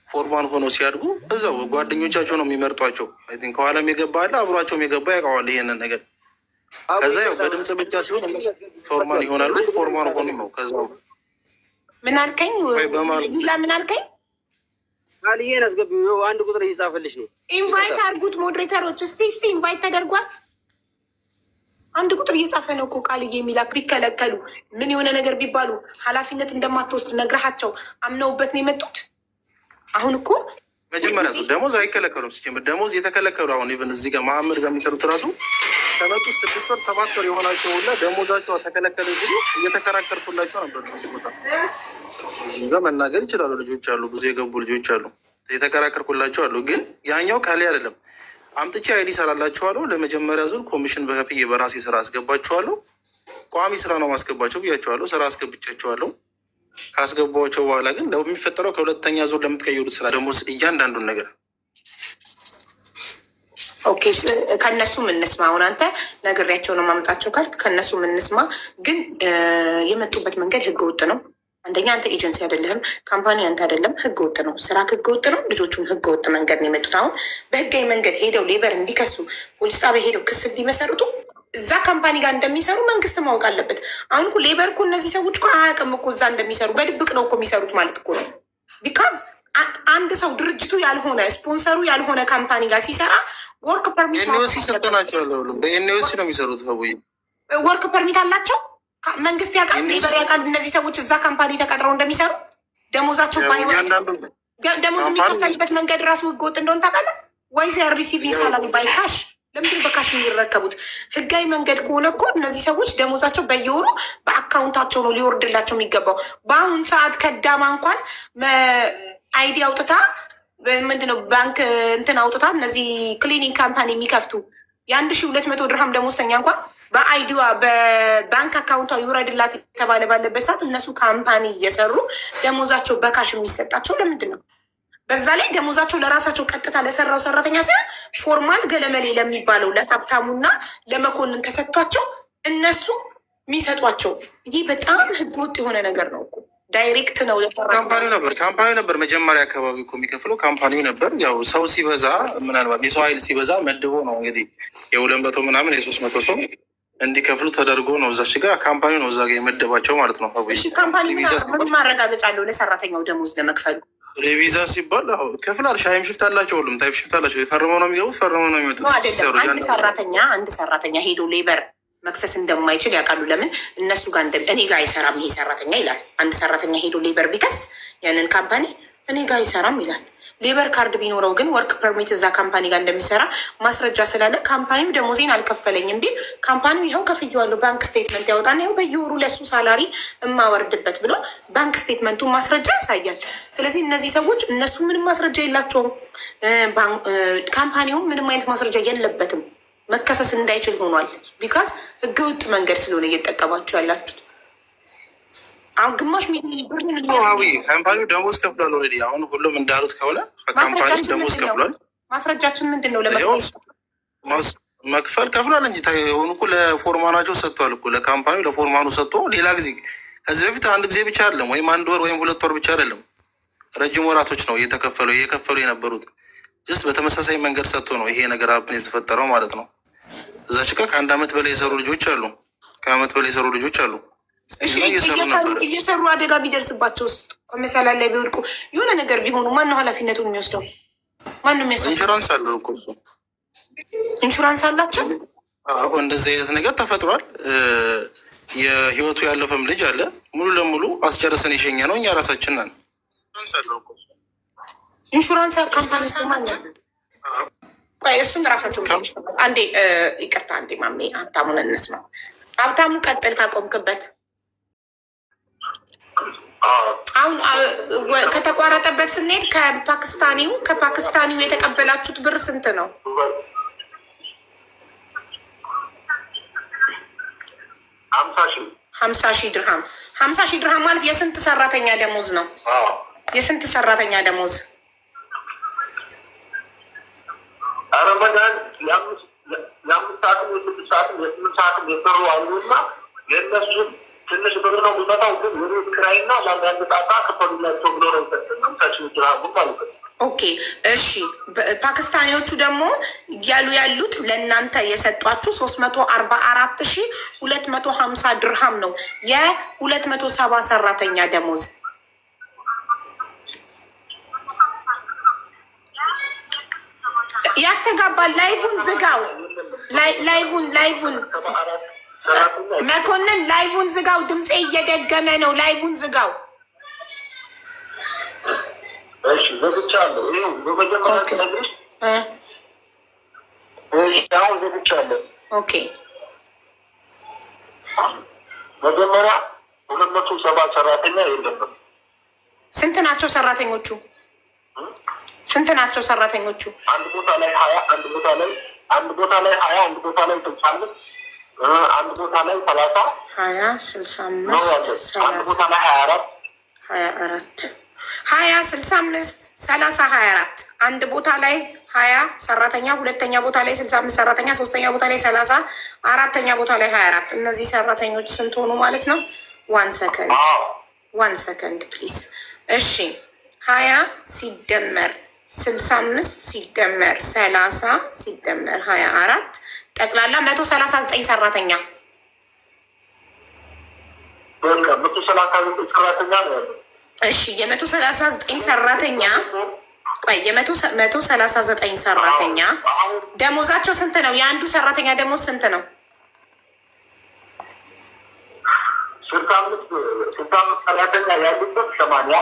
S4: ፎርማን ሆኖ ሲያድጉ እዛው ጓደኞቻቸው ነው የሚመርጧቸው። አይ ቲንክ ከኋላም የገባ አለ፣ አብሯቸውም የገባ ያውቀዋል ይሄንን ነገር። ከዛ ያው በድምፅ ብልጫ ሲሆን ፎርማን ይሆናሉ። ፎርማን ሆኑ ነው ከዛው
S1: ምን አልከኝ? ላ ምን አልከኝ?
S6: ቃልዬን አስገቢ። አንድ ቁጥር እየጻፈልሽ ነው።
S1: ኢንቫይት አድርጉት ሞዴሬተሮች። እስቲ ኢንቫይት ተደርጓል። አንድ ቁጥር እየጻፈ ነው እኮ ቃልዬ የሚላክ ቢከለከሉ ምን የሆነ ነገር ቢባሉ ኃላፊነት እንደማትወስድ ነግረሃቸው አምነውበት ነው የመጡት። አሁን እኮ
S4: መጀመሪያ ደሞዝ አይከለከሉም። ሲጀምር ደሞዝ የተከለከሉ አሁን ኢቨን እዚህ ጋር መሀመድ ጋር የሚሰሩት ራሱ ከመጡ 6 ወር 7 ወር የሆናቸው ሁላ ደሞዛቸው ተከለከለ ሲሉ እየተከራከርኩላቸው ነበር። ቦታ እዚህም ጋር መናገር ይችላሉ። ልጆች አሉ፣ ብዙ የገቡ ልጆች አሉ፣ የተከራከርኩላቸው አሉ። ግን ያኛው ካሌ አይደለም። አምጥቼ አይዲ ሰራላችኋለሁ። ለመጀመሪያ ዙር ኮሚሽን በከፍዬ በራሴ ስራ አስገባችኋለሁ። ቋሚ ስራ ነው ማስገባቸው ብያቸዋለሁ። ስራ አስገብቻቸዋለሁ። ካስገባቸው በኋላ ግን የሚፈጠረው ከሁለተኛ ዙር ለምትቀይሩት ስራ ደግሞ እያንዳንዱን ነገር
S1: ኦኬ፣ ከነሱ ምንስማ። አሁን አንተ ነግሬያቸው ነው ማምጣቸው ካልክ ከነሱ ምንስማ። ግን የመጡበት መንገድ ህገ ወጥ ነው። አንደኛ አንተ ኤጀንሲ አይደለህም፣ ካምፓኒ አንተ አይደለም፣ ህገ ወጥ ነው። ስራ ህገ ወጥ ነው። ልጆቹም ህገ ወጥ መንገድ ነው የመጡት። አሁን በህጋዊ መንገድ ሄደው ሌበር እንዲከሱ ፖሊስ ጣቢያ ሄደው ክስ እንዲመሰርቱ እዛ ካምፓኒ ጋር እንደሚሰሩ መንግስት ማወቅ አለበት። አሁን እኮ ሌበር እኮ እነዚህ ሰዎች እኮ አያውቅም እኮ እዛ እንደሚሰሩ፣ በድብቅ ነው እኮ የሚሰሩት ማለት እኮ ነው። ቢካዝ አንድ ሰው ድርጅቱ ያልሆነ ስፖንሰሩ ያልሆነ ካምፓኒ ጋር ሲሰራ ወርክ ፐርሚት
S4: ኤንኦሲ ሰጠናቸዋለሁ። በኤንኦሲ ነው የሚሰሩት።
S1: ወርክ ፐርሚት አላቸው። መንግስት ያውቃል፣ ሌበር ያውቃል። እነዚህ ሰዎች እዛ ካምፓኒ ተቀጥረው እንደሚሰሩ ደሞዛቸው ባይሆን ደሞዝ የሚከፈልበት መንገድ ራሱ ህገወጥ እንደሆነ ታውቃለህ ወይ? ሪሲቪንግ ሳላሪ ባይ ካሽ። ለምንድን በካሽ የሚረከቡት? ህጋዊ መንገድ ከሆነ እኮ እነዚህ ሰዎች ደሞዛቸው በየወሩ በአካውንታቸው ነው ሊወርድላቸው የሚገባው። በአሁኑ ሰዓት ከዳማ እንኳን አይዲ አውጥታ ምንድነው ባንክ እንትን አውጥታ እነዚህ ክሊኒንግ ካምፓኒ የሚከፍቱ የ1200 ድርሃም ደሞዝተኛ እንኳን በአይዲዋ በባንክ አካውንቷ ይውረድላት የተባለ ባለበት ሰዓት እነሱ ካምፓኒ እየሰሩ ደሞዛቸው በካሽ የሚሰጣቸው ለምንድን ነው? በዛ ላይ ደሞዛቸው ለራሳቸው ቀጥታ ለሰራው ሰራተኛ ሳይሆን ፎርማል ገለመሌ ለሚባለው ለሀብታሙና ለመኮንን ተሰጥቷቸው እነሱ የሚሰጧቸው። ይህ በጣም ህገወጥ የሆነ ነገር ነው እኮ። ዳይሬክት ነው
S4: ካምፓኒው ነበር መጀመሪያ አካባቢ እኮ የሚከፍለው ካምፓኒው ነበር። ያው ሰው ሲበዛ ምናልባት የሰው ኃይል ሲበዛ መድቦ ነው እንግዲህ የ200 ምናምን የ300 ሰው እንዲከፍሉ ተደርጎ ነው እዛች ጋር ካምፓኒው ነው እዛ ጋር የመደባቸው ማለት ነው።
S1: ካምፓኒ ምን ማረጋገጫ አለው ለሰራተኛው ደሞዝ ለመክፈሉ?
S4: ቪዛ ሲባል ከፍላል። ሻይም ሽፍት አላቸው፣ ሁሉም ታይፕ ሽፍት አላቸው። ፈርመው ነው የሚገቡት፣ ፈርመው ነው የሚወጡት።
S1: አንድ ሰራተኛ ሄዶ ሌበር መክሰስ እንደማይችል ያውቃሉ። ለምን እነሱ ጋር እኔ ጋር አይሰራም ይሄ ሰራተኛ ይላል። አንድ ሰራተኛ ሄዶ ሌበር ቢከስ ያንን ካምፓኒ እኔ ጋር አይሰራም ይላል። ሌበር ካርድ ቢኖረው ግን ወርክ ፐርሚት እዛ ካምፓኒ ጋር እንደሚሰራ ማስረጃ ስላለ ካምፓኒው ደሞዜን አልከፈለኝም ቢል ካምፓኒው ይኸው ከፍዬዋለሁ ባንክ ስቴትመንት ያወጣና ይኸው በየወሩ ለሱ ሳላሪ የማወርድበት ብሎ ባንክ ስቴትመንቱን ማስረጃ ያሳያል። ስለዚህ እነዚህ ሰዎች እነሱ ምንም ማስረጃ የላቸውም። ካምፓኒውም ምንም አይነት ማስረጃ የለበትም። መከሰስ እንዳይችል ሆኗል። ቢካዝ ህገወጥ መንገድ ስለሆነ እየጠቀማቸው ያላችሁት። አሁን ግማሽ
S4: ካምፓኒው ደሞዝ ከፍሏል ኦልሬዲ። አሁን ሁሉም እንዳሉት ከሆነ ካምፓኒ ደሞዝ ከፍሏል።
S1: ማስረጃችን ምንድን ነው?
S4: መክፈል ከፍሏል እንጂ ሆኑ እኮ ለፎርማናቸው ሰጥቷል እኮ ለካምፓኒው ለፎርማኑ ሰጥቶ ሌላ ጊዜ ከዚህ በፊት አንድ ጊዜ ብቻ አይደለም ወይም 1 ወር ወይም 2 ወር ብቻ አይደለም፣ ረጅም ወራቶች ነው እየከፈሉ የነበሩት። ጀስት በተመሳሳይ መንገድ ሰጥቶ ነው ይሄ ነገር አብን የተፈጠረው ማለት ነው። እዛች ጋር ከ1 ዓመት በላይ የሰሩ ልጆች አሉ፣ ከ1 በላይ የሰሩ ልጆች አሉ።
S1: እየሰሩ አደጋ ቢደርስባቸው ውስጥ መሰላል ላይ ቢወድቁ የሆነ ነገር ቢሆኑ ማነው ኃላፊነቱን የሚወስደው? ማነው የሚያሳው?
S4: ኢንሹራንስ አለው እኮ እሱ።
S1: ኢንሹራንስ አላቸው።
S4: አሁን እንደዚህ አይነት ነገር ተፈጥሯል። የህይወቱ ያለፈም ልጅ አለ። ሙሉ ለሙሉ አስጨርሰን የሸኘ ነው እኛ ራሳችን ነን።
S1: ኢንሹራንስ ካምፓኒ ማለት ቆይ እሱን ራሳቸው አንዴ ይቅርታ፣ አንዴ ማሜ ሀብታሙን እንስማው። ሀብታሙ ቀጥል ካቆምክበት። አሁን ከተቋረጠበት ስንሄድ ከፓኪስታኒው የተቀበላችሁት ብር ስንት ነው? 50,000 ድርሃም። 50,000 ድርሃም ማለት የስንት ሰራተኛ ደሞዝ ነው? የስንት ሰራተኛ ደሞዝ?
S7: ረመዳን የ5 ሰዓትም የ6 ሰዓትም የ8 ሰዓትም የሰሩ አሉና የእነሱን ትንሽ ብር ነው የሚመጣው። ግን የቤት ኪራይና ለአንዳንድ ጣጣ ክፈሉላቸው ብሎ ነው ይጠቅም ታችን ድራቡ ማለት ነው።
S1: ኦኬ እሺ። ፓኪስታኒዎቹ ደግሞ እያሉ ያሉት ለእናንተ የሰጧችሁ 344,250 ድርሃም ነው የ270 ሰራተኛ ደሞዝ። ያስተጋባል። ላይቭን ዝጋው። ላይቭን መኮንን ላይቭን ዝጋው። ድምፄ እየደገመ ነው። ላይቭን ዝጋው።
S7: እሺ ዘግቻለሁ። ይኸው በመጀመሪያ ተነግሪሽ አሁን ዘግቻለሁ።
S1: ኦኬ
S7: መጀመሪያ 270 ሰራተኛ የለበት።
S1: ስንት ናቸው ሰራተኞቹ? ስንት ናቸው ሰራተኞቹ?
S7: አንድ ቦታ ላይ 20 አንድ ቦታ ላይ 20 አንድ ቦታ ላይ 65 አንድ ቦታ ላይ 30
S1: 20 65
S7: አንድ ቦታ ላይ
S1: 24 20 65 30 24 አንድ ቦታ ላይ 20 ሰራተኛ፣ ሁለተኛ ቦታ ላይ 65 ሰራተኛ፣ ሶስተኛ ቦታ ላይ 30፣ አራተኛ ቦታ ላይ 24። እነዚህ ሰራተኞች ስንት ሆኑ ማለት ነው? 1 ሰከንድ ፕሊዝ። እሺ 20 ሲደመር 65 ሲደመር 30 ሲደመር 24 ጠቅላላ 139 ሰራተኛ።
S7: 139 ሰራተኛ ነው።
S1: እሺ የ139 ሰራተኛ ቆይ የ139 ሰራተኛ ደሞዛቸው ስንት ነው? የአንዱ ሰራተኛ ደሞዝ ስንት ነው?
S7: 65 ሰራተኛ ያሉበት 80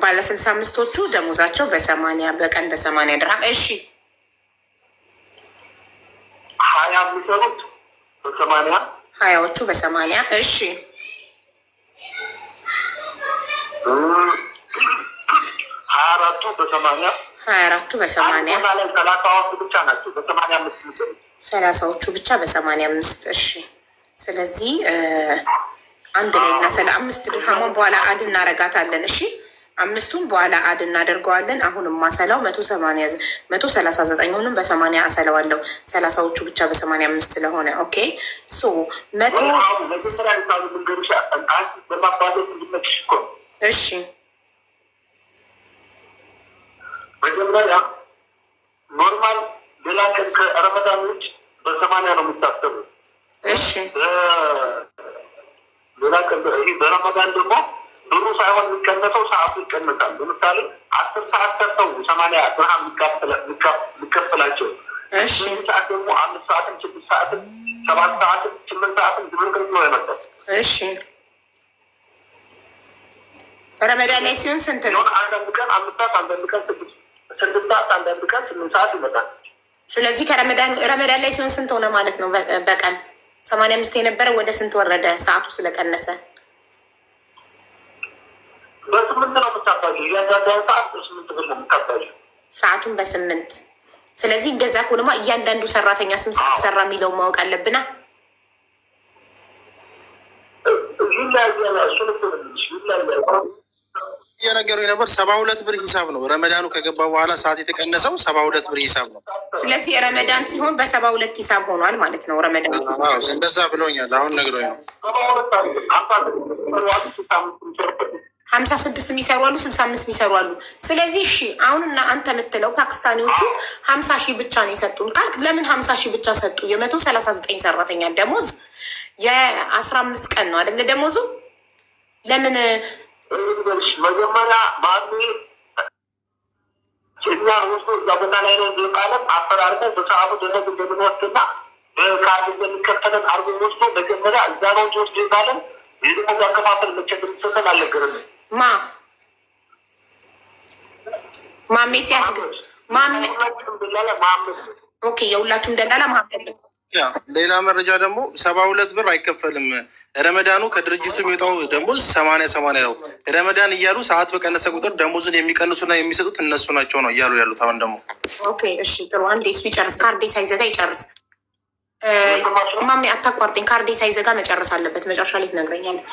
S1: ባለ 65ቶቹ ደሞዛቸው በ80 በቀን በ80 ድርሃም። እሺ
S7: 20 የሚሰሩት በ80
S1: 20ዎቹ በ80 እሺ
S7: 24ቱ በ80
S1: 24ቱ በ80
S7: ላይ 30ዎቹ ብቻ ናቸው በ85 የሚሰሩት
S1: 30ዎቹ ብቻ በ85 እሺ። ስለዚህ አንድ ላይ እና 5 ድርሃሙን በኋላ አድ እናረጋታለን። እሺ 5ቱን በኋላ አድ እናደርገዋለን። አሁንም ማሰላው 139ኑንም በ80 አሰለዋለሁ 30ዎቹ ብቻ በ85 ስለሆነ ኦኬ ሶ እሺ
S7: መጀመሪያ ኖርማል ሌላ ቀን ከረመዳን ውጭ በ80 ነው የሚታሰቡ።
S1: እሺ
S7: ሌላ ቀን ይህ በረመዳን ደግሞ ብሩ ሳይሆን የሚቀነሰው ሰዓቱ ይቀነሳል። ለምሳሌ 10 ሰዓት ሰርተው 80 ድርሃም ሊከፈላቸው።
S1: እሺ
S7: ሰዓት ደግሞ 5 ሰዓትም 6 ሰዓትም 7 ሰዓትም 8 ሰዓትም ዝብርቅርቅ ነው የመጣው።
S1: እሺ ረመዳን ላይ ሲሆን ስንት ነው?
S7: አንዳንድ ቀን 5 ሰዓት፣ አንዳንድ ቀን 6 ሰዓት፣ አንዳንድ ቀን 8 ሰዓት ይመጣል።
S1: ስለዚህ ረመዳን ላይ ሲሆን ስንት ሆነ ማለት ነው? በቀን 85 የነበረ ወደ ስንት ወረደ? ሰዓቱ ስለቀነሰ
S7: በ8 ነው የምታባሉ። እያንዳንዷን ሰዓት በ8 ብር ነው የምታባሉ።
S1: ሰዓቱን በ8። ስለዚህ እንደዛ ከሆነማ እያንዳንዱ ሰራተኛ ስንት ሰዓት ሰራ የሚለው ማወቅ አለብና
S4: እየነገሩ ነበር 72 ብር ሂሳብ ነው። ረመዳኑ ከገባ በኋላ ሰዓት የተቀነሰው 72 ብር ሂሳብ ነው። ስለዚህ
S1: ረመዳን ሲሆን በ72 ሂሳብ ሆኗል ማለት ነው። ረመዳን
S4: እንደዛ ብሎኛል። አሁን ነግሮኝ ነው።
S1: 56 የሚሰሩ አሉ፣ 65 የሚሰሩ አሉ። ስለዚህ እሺ አሁንና አንተ የምትለው ፓኪስታኒዎቹ 50 ሺህ ብቻ ነው የሰጡን ካልክ ለምን 50 ሺህ ብቻ ሰጡ? የ139 ሰራተኛ ደሞዝ የ15 ቀን ነው አይደለ? ደሞዙ ለምን
S7: መጀመሪያ ባሉ እኛ ውስጡ እዛ ቦታ ላይ ነው ቃለም አፈራርቀው በሰዓቱ ደረግ እንደምንወስድና በካርድ እንደሚከተለን አርጎ ወስዶ መጀመሪያ እዛ ነው ወስዶ ይባለን። ይህ ደግሞ አከፋፈል መቸት የሚሰጠን አልነገርም።
S1: ማሜ ሲያስገ ኦኬ የሁላችሁም ደላላ መሀመድ ነው።
S4: ሌላ መረጃ ደግሞ 72 ብር አይከፈልም። ረመዳኑ ከድርጅቱ የሚወጣው ደሞዝ 80 ነው። ረመዳን እያሉ ሰዓት በቀነሰ ቁጥር ደሞዙን የሚቀንሱና የሚሰጡት እነሱ ናቸው ነው እያሉ ያሉት። አሁን ደግሞ
S1: ኦኬ እሺ ጥሩ። አንዴ እሱ ይጨርስ፣ ካርዴ ሳይዘጋ ይጨርስ። ማሜ አታቋርጠኝ፣ ካርዴ ሳይዘጋ መጨረስ አለበት። መጨረሻ ላይ ትነግረኛለህ።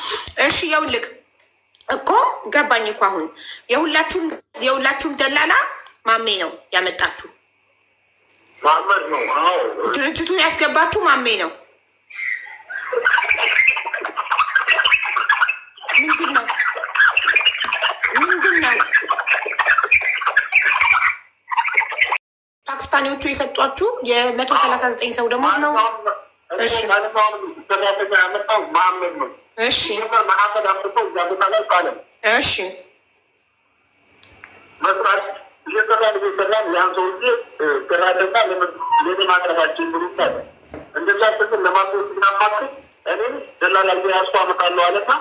S1: እሺ ይኸውልህ እኮ ገባኝ እኮ አሁን የሁላችሁም ደላላ ማሜ ነው ያመጣችሁ። ድርጅቱን ያስገባችሁ ማሜ ነው። ምንድን ነው ፓኪስታኒዎቹ የሰጧችሁ? የ139 ሰው ደሞዝ ነው። እሺ እሺ እሺ
S7: እየሰራን ያን ሰውዬ ገራደና ለምን ማቅረባችን ብሩታል እንደዛ ጥቅም ለማስወት ናማክል እኔም ደላላ ያሱ አመጣለሁ አለና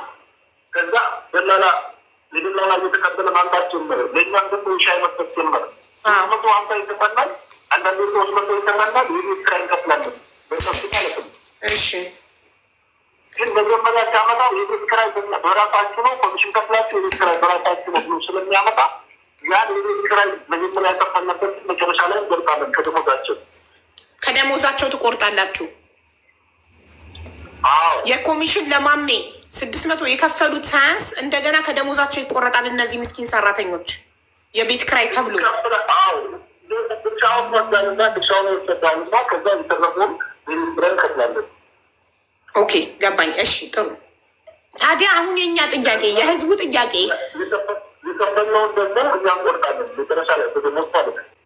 S7: ከዛ ደላላ የደላላ እየተቀበለ ማምጣት ጀመረ። ለእኛም ደግሞ ሻይ መስጠት ጀመረ። 150 ይተመናል፣ አንዳንድ 300 ይተመናል። ይህ ስራ እንከፍላለን በሰፊ ማለት ነው።
S1: እሺ
S7: ግን መጀመሪያ ሲያመጣው የቤት ኪራይ በራሳችሁ ነው፣ ኮሚሽን ከፍላችሁ የቤት ኪራይ በራሳችሁ ነው ብሎ ስለሚያመጣ ያ ያን የቤት ኪራይ መጀመሪያ ያከፈልንበት መጨረሻ ላይ እንቆርጣለን
S1: ከደሞዛቸው ትቆርጣላችሁ። የኮሚሽን ለማሜ 600 የከፈሉት ሳያንስ እንደገና ከደሞዛቸው ይቆረጣል። እነዚህ ምስኪን ሰራተኞች የቤት ክራይ ተብሎ ኦኬ ገባኝ። እሺ ጥሩ። ታዲያ አሁን የእኛ ጥያቄ የህዝቡ ጥያቄ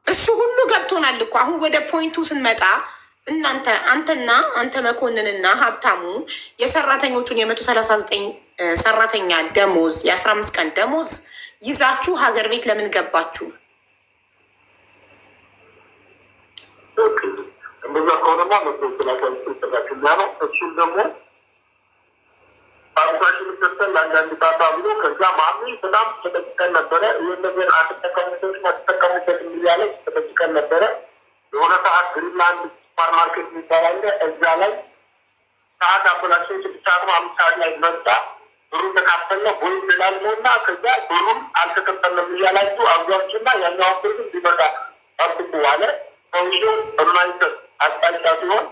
S1: እሱ ሁሉ ገብቶናል እኮ። አሁን ወደ ፖይንቱ ስንመጣ አንተ መኮንንና ሀብታሙ የሰራተኞቹን የ139 ሰራተኛ ደሞዝ የ15 ቀን ደሞዝ ይዛችሁ ሀገር ቤት ለምን ገባችሁ?
S7: እንደዛ ከሆነማ እሱም ደግሞ ባንካችን ሰጠን ለአንዳንድ ጣጣ ብሎ ከዛ ማሚ በጣም ተጠቅቀን ነበረ። ይህን ነገር አትጠቀሙበት እያለ ተጠቅቀን ነበረ። የሆነ ሰዓት ግሪንላንድ ሱፐር ማርኬት የሚባላለ እዛ ላይ ሰዓት አበላቸው 6 ሰዓት 5 ሰዓት ላይ መጣ። ብሩን ተካፈለ ቦይ ስላለው እና ከዛ ብሩን አልተከፈለም እያላችሁ አጓችና ያኛው ብር እንዲመጣ አጥቁ አለ። ሰውዬው የማይሰጥ አቅጣጫ ሲሆን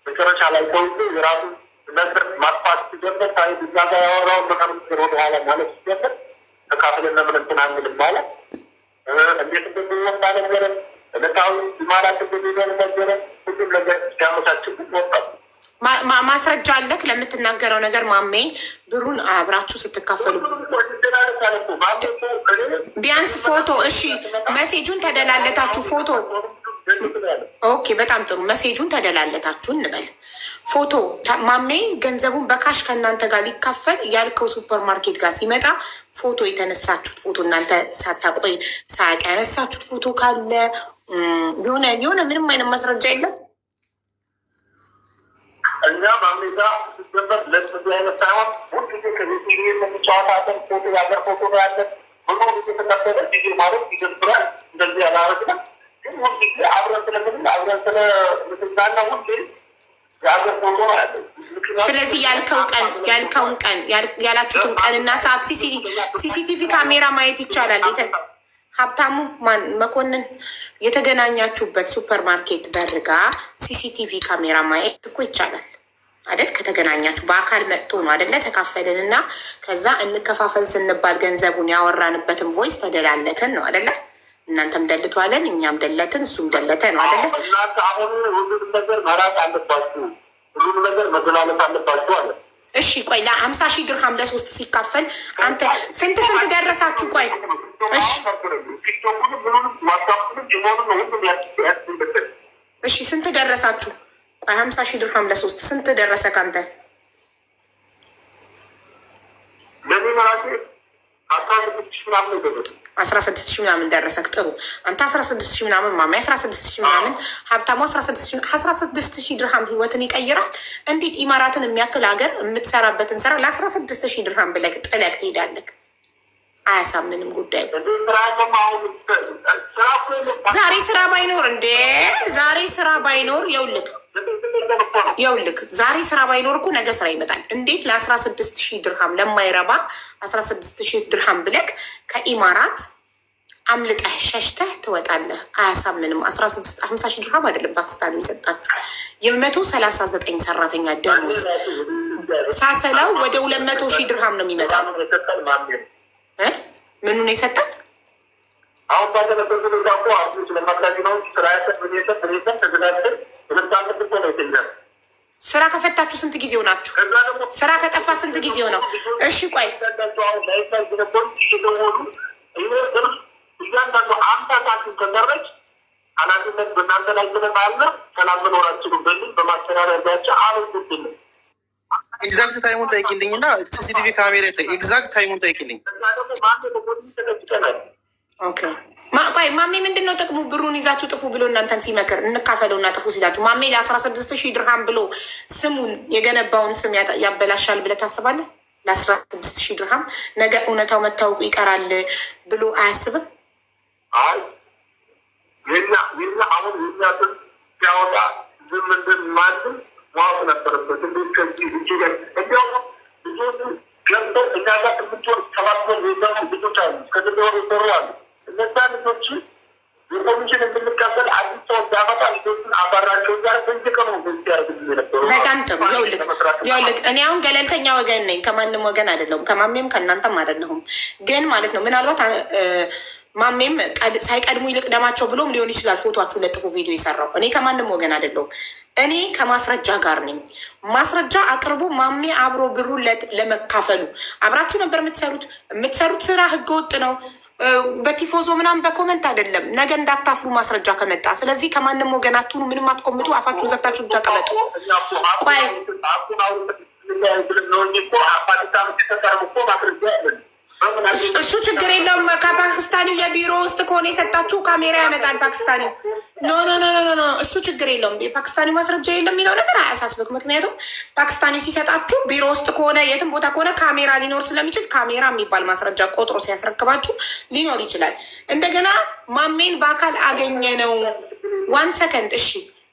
S7: መጨረሻ ላይ ሰውዬው የራሱ ነገር ማጥፋት ሲጀምር ሳይድ እዛ ጋር ያወራውን መቀምስር ወደኋላ ማለት ሲጀምር ተካፍለን ለምን እንትን አንልም ማለት እንዴት እንደሚወጣ ነገረን። እለታዊ ማራት እንደሚሆን ነገረን። ሁሉም ነገር ሲያመቻችን ወጣል።
S1: ማስረጃ አለክ ለምትናገረው ነገር ማሜ? ብሩን አብራችሁ ስትካፈሉ ቢያንስ ፎቶ። እሺ መሴጁን ተደላለታችሁ ፎቶ። ኦኬ በጣም ጥሩ። መሴጁን ተደላለታችሁ እንበል። ፎቶ ማሜ ገንዘቡን በካሽ ከእናንተ ጋር ሊካፈል ያልከው ሱፐር ማርኬት ጋር ሲመጣ ፎቶ የተነሳችሁት ፎቶ እናንተ ሳታቆይ ሳያቅ ያነሳችሁት ፎቶ ካለ የሆነ ምንም አይነት ማስረጃ የለም።
S7: እኛ ማሜ ጋር ሲጀመር ለዚህ አይነት ሳይሆን ሁልጊዜ ከቤት የሚጫወታትን ፎቶ የሀገር ፎቶ ነው ያለን ብሎ የተከታተለ ጊዜ ማለት ይጀምራል። እንደዚህ ያላረግነ ግን ሁልጊዜ አብረን ስለምንም አብረን ስለ ምትናና ሁሌ የሀገር ፎቶ ነው ያለን።
S1: ስለዚህ ያልከውን ቀን ያላችሁትን ቀንና ሰዓት ሲሲቲቪ ካሜራ ማየት ይቻላል። ሀብታሙ መኮንን የተገናኛችሁበት ሱፐር ማርኬት በርጋ ሲሲቲቪ ካሜራ ማየት እኮ ይቻላል አይደል? ከተገናኛችሁ በአካል መጥቶ ነው አይደለ? ተካፈልን እና ከዛ እንከፋፈል ስንባል ገንዘቡን ያወራንበትን ቮይስ ተደላለትን ነው አይደለ? እናንተም ደልቷለን፣ እኛም ደለትን፣ እሱም ደለተ ነው አይደለ?
S7: እናንተ አሁን ሁሉም ነገር መራቅ አለባችሁ፣ ሁሉም ነገር መገላለጥ አለባችሁ አለ።
S1: እሺ ቆይ ለ50,000 ድርሃም ለ3 ሲካፈል አንተ ስንት ደረሳችሁ? ቆይ እሺ ስንት ደረሳችሁ? ቆይ 50,000 ድርሃም ለ3 ስንት ደረሰ ካንተ? 16,000 ምናምን ደረሰክ። ጥሩ አንተ 16,000 ምናምን ማማ 16,000 ምናምን ሀብታሙ 16,000 ድርሃም ህይወትን ይቀይራል። እንዴት ኢማራትን የሚያክል ሀገር የምትሰራበትን ስራ ለ16,000 ድርሃም ብለህ ጥለህ ትሄዳለህ? አያሳምንም ጉዳዩ። ዛሬ ስራ ባይኖር ዛሬ ስራ ባይኖር የውልክ ዛሬ ስራ ባይኖር እኮ ነገ ስራ ይመጣል። እንዴት ለ16,000 ድርሃም ለማይረባ 16,000 ድርሃም ብለክ ከኢማራት አምልጠህ ሸሽተህ ትወጣለህ? አያሳምንም። 50,000 ድርሃም አይደለም ፓኪስታን የሚሰጣችሁ የ139 ሰራተኛ ደሞዝ ሳሰላው ወደ 200,000 ድርሃም ነው የሚመጣው። ምኑን የሰጠን
S7: አሁን
S1: ስራ ከፈታችሁ ስንት ጊዜው ናችሁ? ስራ ከጠፋ ስንት ጊዜው ነው? እሺ ቆይ
S7: እያንዳንዱ አምታታችን ከሰረች ኃላፊነት በእናንተ ላይ ስለጣለ ሰላም መኖራችንም በሚል በማስተዳደሪያቸው አልጉብን
S4: ኤግዛክት ታይሙን ጠይቅልኝ እና ሲሲቲቪ ካሜራ ኤግዛክት ታይሙን ጠይቅልኝ።
S1: ቆይ ማሜ ምንድን ነው ጥቅሙ? ብሩን ይዛችሁ ጥፉ ብሎ እናንተን ሲመክር እንካፈለው እና ጥፉ ሲላችሁ ማሜ ለ16,000 ድርሃም ብሎ ስሙን የገነባውን ስም ያበላሻል ብለህ ታስባለህ? ለ16,000 ድርሃም ነገ እውነታው መታወቁ ይቀራል ብሎ አያስብም?
S7: የኛ አሁን የኛ ስም ሲያወጣ ዝም እንደማንም ማወቅ ነበረበት። እንዴት ከዚህ እንዲያው ልጆቹ ገብተው እኛ ጋር 8 ወር 7 ወር የዛሙ ልጆች አሉ። ከዚህ ወር የሰሩ አሉ። እነሱ ልጆችን የኮሚሽን እንድንቀበል አዲስ ሰው እንዳመጣ ልጆችን አባራቸው ጋር በየቀኑ ያደርግ ነበሩ።
S1: በጣም ጥሩ። ይኸውልህ እኔ አሁን ገለልተኛ ወገን ነኝ፣ ከማንም ወገን አይደለሁም፣ ከማሜም ከእናንተም አይደለሁም። ግን ማለት ነው ምናልባት ማሜም ሳይቀድሙ ይልቅደማቸው ብሎም ሊሆን ይችላል ፎቶችሁ ለጥፎ ቪዲዮ የሰራው። እኔ ከማንም ወገን አይደለሁም። እኔ ከማስረጃ ጋር ነኝ። ማስረጃ አቅርቦ ማሜ አብሮ ብሩን ለመካፈሉ አብራችሁ ነበር የምትሰሩት ስራ ህገወጥ ነው። በቲፎዞ ምናምን በኮመንት አይደለም። ነገ እንዳታፍሩ ማስረጃ ከመጣ። ስለዚህ ከማንም ወገን አትሁኑ፣ ምንም አትቆምጡ፣ አፋችሁን ዘግታችሁ ተቀመጡ። ቆይ እሱ ችግር የለውም። ከፓኪስታኒው የቢሮ ውስጥ ከሆነ የሰጣችሁ ካሜራ ያመጣል ፓኪስታኒው። ኖ ኖ ኖ ኖ ኖ እሱ ችግር የለውም። የፓኪስታኒው ማስረጃ የለም የሚለው ነገር አያሳስብክ። ምክንያቱም ፓኪስታኒው ሲሰጣችሁ ቢሮ ውስጥ ከሆነ የትም ቦታ ከሆነ ካሜራ ሊኖር ስለሚችል ካሜራ የሚባል ማስረጃ ቆጥሮ ሲያስረክባችሁ ሊኖር ይችላል። እንደገና ማሜን በአካል አገኘ ነው። ዋን ሰከንድ እሺ።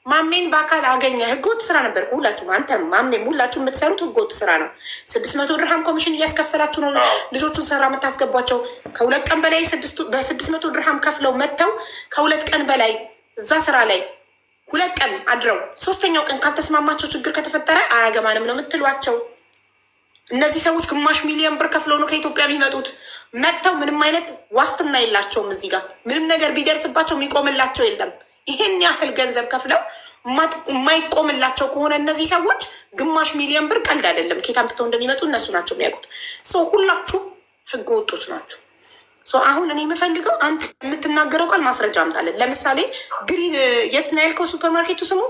S1: ማሜን በአካል አገኘ። ህገወጥ ስራ ነበር ሁላችሁም፣ አንተም ማሜም ሁላችሁ የምትሰሩት ህገወጥ ስራ ነው። 600 ድርሃም ኮሚሽን እያስከፈላችሁ ነው ልጆቹን ሰራ የምታስገቧቸው። ከ2 ቀን በላይ በ600 ድርሃም ከፍለው መጥተው ከ2 ቀን በላይ እዛ ስራ ላይ 2 ቀን አድረው 3ኛው ቀን ካልተስማማቸው ችግር ከተፈጠረ አያገባንም ነው የምትሏቸው። እነዚህ ሰዎች ግማሽ ሚሊዮን ብር ከፍለው ነው ከኢትዮጵያ የሚመጡት። መጥተው ምንም አይነት ዋስትና የላቸውም። እዚህ ጋር ምንም ነገር ቢደርስባቸው የሚቆምላቸው የለም። ይህን ያህል ገንዘብ ከፍለው የማይቆምላቸው ከሆነ እነዚህ ሰዎች ግማሽ ሚሊዮን ብር ቀልድ አይደለም። ከየት አምጥተው እንደሚመጡ እነሱ ናቸው የሚያውቁት። ሁላችሁ ህገ ወጦች ናቸው። አሁን እኔ የምፈልገው አንተ የምትናገረው ቃል ማስረጃ አምጣለን። ለምሳሌ ግሪን የት ነው ያልከው? ሱፐርማርኬቱ ስሙ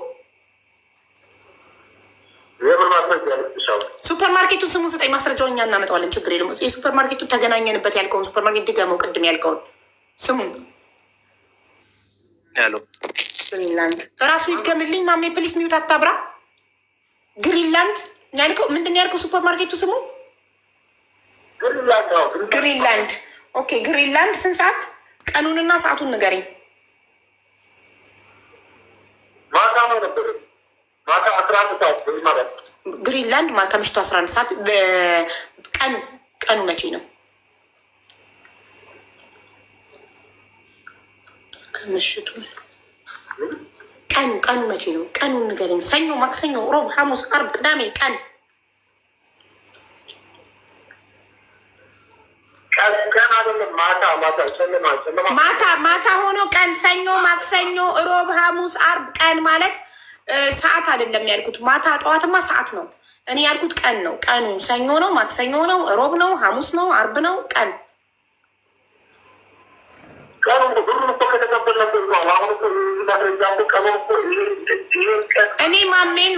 S1: ሱፐርማርኬቱን ስሙ ስጠኝ። ማስረጃውን እኛ እናመጣዋለን። ችግር የለም። የሱፐርማርኬቱን ተገናኘንበት ያልከውን ሱፐርማርኬት ድገመው። ቅድም ያልከውን ስሙን
S4: ያለው
S1: ግሪንላንድ እራሱ ይድገምልኝ። ማሜ ፕሊስ ሚዩት አታብራ። ግሪንላንድ ያልከው ምንድን ያልከው? ሱፐርማርኬቱ ስሙ ግሪንላንድ። ኦኬ ግሪንላንድ ስንት ሰዓት? ቀኑንና ሰዓቱን ንገረኝ። ግሪንላንድ ከምሽቱ 11 ሰዓት። ቀኑ መቼ ነው? ከምሽቱ ቀኑ መቼ ነው? ቀኑን ንገረኝ። ሰኞ፣ ማክሰኞ፣ ሮብ፣ ሐሙስ፣ አርብ፣ ቅዳሜ። ቀን ማታ ሆኖ ቀን። ሰኞ፣ ማክሰኞ፣ ሮብ፣ ሐሙስ፣ አርብ። ቀን ማለት ሰዓት አይደለም ያልኩት። ማታ ጠዋትማ ሰዓት ነው። እኔ ያልኩት ቀን ነው። ቀኑ ሰኞ ነው፣ ማክሰኞ ነው፣ ሮብ ነው፣ ሐሙስ ነው፣ አርብ ነው። ቀን እኔ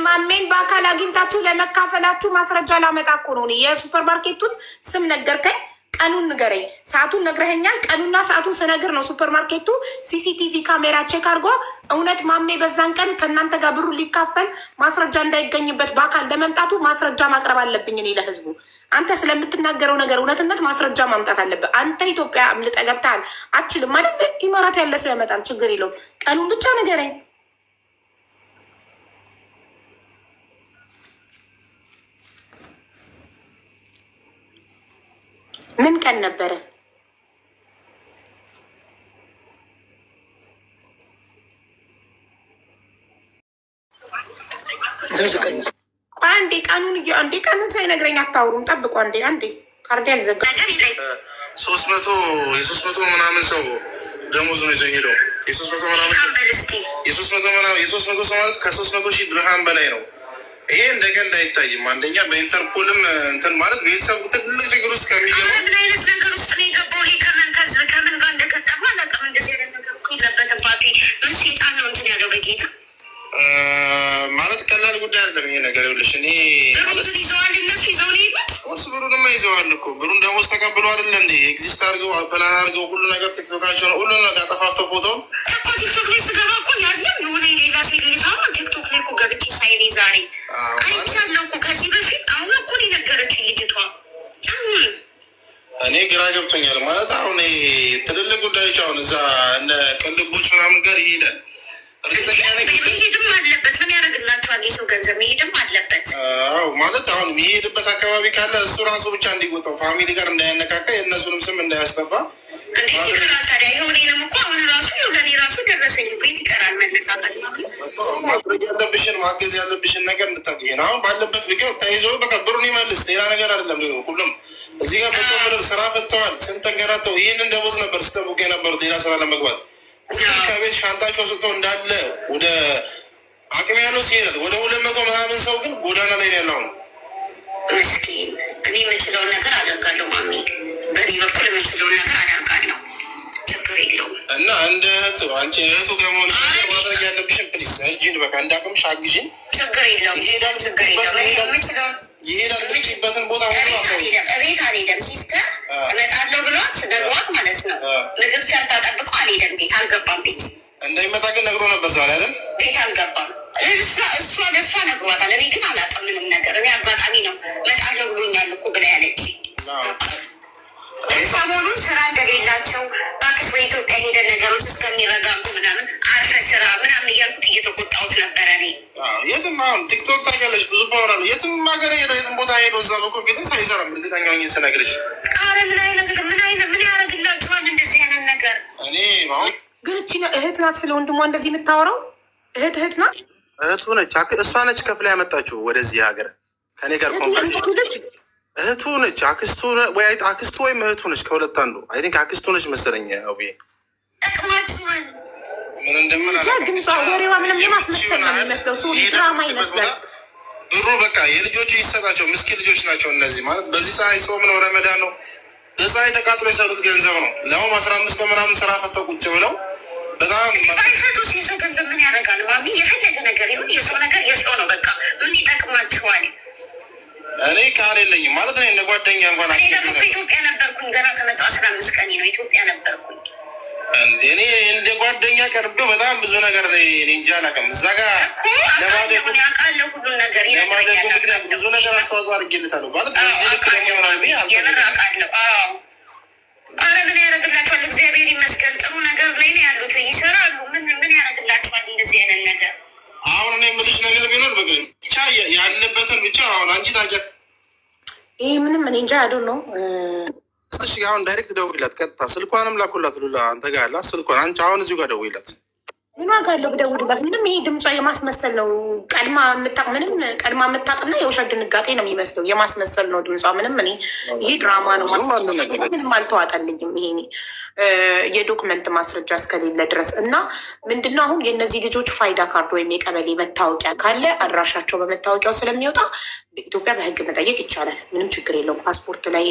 S1: ማሜን በአካል አግኝታችሁ ለመካፈላችሁ ማስረጃ ላመጣ እኮ ነው። የሱፐር ማርኬቱን ስም ነገርከኝ፣ ቀኑን ንገረኝ። ሰዓቱን ነግረኸኛል። ቀኑና ሰዓቱን ስነግር ነው ሱፐር ማርኬቱ ሲሲቲቪ ካሜራ ቼክ አድርጎ እውነት ማሜ በዛን ቀን ከእናንተ ጋር ብሩ ሊካፈል ማስረጃ እንዳይገኝበት በአካል ለመምጣቱ ማስረጃ ማቅረብ አለብኝ እኔ ለህዝቡ። አንተ ስለምትናገረው ነገር እውነትነት ማስረጃ ማምጣት አለብህ። አንተ ኢትዮጵያ አምልጠህ ገብተሃል አችልም አይደል? ኢማራት ያለ ሰው ያመጣል፣ ችግር የለውም። ቀኑን ብቻ ንገረኝ። ምን ቀን ነበረ? አንዴ ቀኑን ሳይነግረኝ አታውሩም። ጠብቁ አንዴ ካርዲ አልዘጋ።
S4: 300 ምናምን ሰው ደሞዝ ነው ይዘው ሄደው የ300 ሰው ማለት ከ300 ሺህ ድርሃም በላይ ነው። ይሄ እንደገና አይታይም። አንደኛ በኢንተርፖልም እንትን ማለት ቤተሰቡ ትልቅ ችግር ውስጥ ከሚገባ
S8: ምን አይነት ነገር ውስጥ ነው የገባው? ከምን ጋር እንደገጠማ አላውቅም። እንደዚህ አይነት ነገር እኮ የለበትም። ባቢ ምን ሴጣን ነው እንትን ያለው በጌታ
S4: ማለት ቀላል ጉዳይ አይደለም ይሄ ነገር። ይኸውልሽ እኔ
S8: ብሩን ይዘዋል፣ እነሱ ይዘው ሊሄዱት
S4: ብሩንማ ይዘዋል እኮ ብሩን ደሞዝ ተቀብለው አይደለ እንዴ ኤግዚስት አድርገው ፕላን አድርገው ሁሉ ነገር ቲክቶካቸው ነው ሁሉ ነገር አጠፋፍተው ፎቶውን
S8: እኮ ቲክቶክ ላይ ስገባ እኮ ያለም የሆነ የሌላ ሴ ሌሊሳማ ቲክቶክ ላይ እኮ ገብቼ ሳይኔ ዛሬ አይቻለው እኮ ከዚህ በፊት አሁን እኮ ሊነገረችኝ ልጅቷ።
S4: እኔ ግራ ገብቶኛል ማለት አሁን ትልልቅ ጉዳዮች አሁን እዛ እነ ቅልቦች ምናምን ጋር ይሄዳል።
S8: መሄድም አለበት። ምን ያደርግላቸዋል? የሰው ገንዘብ መሄድም አለበት።
S4: ማለት አሁን የሚሄድበት አካባቢ ካለ እሱ ራሱ ብቻ እንዲወጣው ፋሚሊ ጋር እንዳያነካካ የእነሱንም ስም እንዳያስጠፋ
S8: እንዴት ይቀራል ታዲያ? የሆኔንም እኮ አሁን ራሱ ለእኔ ራሱ ደረሰኝ እኮ የት ይቀራል መነቃቃት?
S4: ማድረግ ያለብሽን ማገዝ ያለብሽን ነገር እንድታገኝ ነው። አሁን ባለበት ብቻ ተይዞ በቃ ብሩን ይመልስ። ሌላ ነገር አይደለም። ሁሉም እዚህ ጋር በሰው ምድር ስራ ፈተዋል። ስንት ተንገራተው ይህንን ደሞዝ ነበር ስተቡቅ የነበሩት ሌላ ስራ ለመግባት ከቤት ሻንጣቸው ስተው እንዳለ ወደ አቅም ያለው ሲሄዳል ወደ 200 ምናምን ሰው ግን ጎዳና ላይ ነው ያለው።
S8: ምስኪን እኔ የምችለውን ነገር አደርጋለሁ ማሚ፣ በእኔ በኩል የምችለውን ነገር አደርጋለሁ። ችግር የለውም። እና
S4: እንደ እህቱ አንቺ እህቱ ከመሆን ማድረግ ያለብሽን ፕሊስ እርጂን በቃ እንዳቅምሽ አግዢን።
S8: ችግር የለውም።
S4: ይሄዳል
S8: ችግር የለውም።
S4: ይሄዳል የምትይበትን ቦታ ሁሉ
S8: እቤት አልሄደም። ሲስተር እመጣለሁ ብሏት ነግሯት ማለት ነው። ምግብ ሰርታ ጠብቆ አልሄደም። ቤት አልገባም። ቤት
S4: እንዳይመጣ ግን ነግሮ ነበር ዛሬ አይደል?
S8: ቤት አልገባም። እሷ ለእሷ ነግሯታል። እኔ ግን አላውቅም ምንም ነገር። እኔ አጋጣሚ ነው እመጣለሁ ብሎኛል እኮ ብላ ያለች። ሰሞኑን ስራ እንደሌላቸው እባክሽ በኢትዮጵያ ሄደ ነገሮች እስከሚረጋጉ ምናምን አርፈህ ስራ ምናምን እያልኩት እየተቆጣሁት ነበረ። እኔ
S4: የትም አሁን ቲክቶክ ታውቂያለሽ፣ ብዙ ፓወር አለው። የትም ሀገር ሄደ የትም ቦታ ሄዶ እዛ በኮንፊደንስ አይሰራም። እርግጠኛ ሆኜ ስነግርሽ።
S8: ኧረ ምን ያደርግላችኋል እንደዚህ አይነት ነገር?
S4: እኔ አሁን
S1: ግን እቺ እህት ናት ስለ ወንድሟ እንደዚህ የምታወራው እህት ናት።
S4: እህቱ ነች። እሷ ነች ከፍላ ያመጣችሁ ወደዚህ ሀገር ከኔ ጋር ኮንቨርሴሽን እህቱ ነች። አክስቱ ወይም እህቱ ነች። ከሁለት አንዱ አይ ቲንክ አክስቱ ነች መሰለኝ። አውዬ
S8: ጠቅማችኋል።
S4: ምን እንደምን
S1: ድምጿ ወሬዋ ምንም የማስመሰል ነው የሚመስለው። ሰው ድራማ ይመስላል።
S4: ብሩ በቃ የልጆቹ ይሰጣቸው። ምስኪን ልጆች ናቸው እነዚህ። ማለት በዚህ ፀሐይ ጾም ነው፣ ረመዳን ነው። በፀሐይ ተቃጥሎ የሰሩት ገንዘብ ነው። ለሁም 15 ምናምን ስራ ፈተው ቁጭ ብለው በጣም
S8: ባይሰጡስ የሰው ገንዘብ ምን ያደርጋል? ማሚ የፈለገ ነገር ይሁን የሰው ነገር የሰው ነው። በቃ ምን ይጠቅማችኋል?
S4: እኔ ቃል የለኝም ማለት ነው። እንደ ጓደኛ እንኳን
S8: እኔ ደግሞ ከኢትዮጵያ ነበርኩኝ። ገና ከመጣሁ 15 ቀኔ ነው። ኢትዮጵያ ነበርኩኝ።
S4: እኔ እንደ ጓደኛ ቀርቤው በጣም ብዙ ነገር እኔ እንጃ አላውቅም። እዛ ጋር ለማደጉ
S8: ሁሉን ነገር
S4: ለማደጉ ምክንያት ብዙ ነገር አስተዋጽኦ አድርጌለታለሁ ማለት በዚህ ልክ ደግሞ ምናምን
S8: አውቃለሁ። ኧረ ምን ያደርግላቸዋል? እግዚአብሔር ይመስገን ጥሩ ነገር ላይ ነው ያሉት፣ ይሰራሉ። ምን ያደርግላቸዋል እንደዚህ አይነት ነገር?
S4: አሁን እኔ የምልሽ ነገር ቢኖር ብቻ ያለበትን ብቻ አሁን አንቺ ታውቂያለሽ።
S1: ይህ ምንም እኔ እንጃ አይደል ነው።
S4: እሺ አሁን ዳይሬክት ደውይላት፣ ቀጥታ ስልኳንም ላኩላት። ሉላ አንተ ጋር ያላት ስልኳን አንቺ አሁን እዚሁ ጋር ደውይላት።
S1: ምን ዋጋ አለው ብደውልላት? ምንም ይሄ ድምጿ የማስመሰል ነው። ቀድማ የምታውቅና የውሸት ድንጋጤ ነው የሚመስለው። የማስመሰል ነው ድምጿ። ምንም እኔ ይሄ ድራማ ነው። ምንም አልተዋጠልኝም። ይሄ የዶክመንት ማስረጃ እስከሌለ ድረስ እና ምንድነው አሁን የእነዚህ ልጆች ፋይዳ ካርድ ወይም የቀበሌ መታወቂያ ካለ አድራሻቸው በመታወቂያው ስለሚወጣ በኢትዮጵያ በሕግ መጠየቅ ይቻላል። ምንም ችግር የለውም። ፓስፖርት ላይ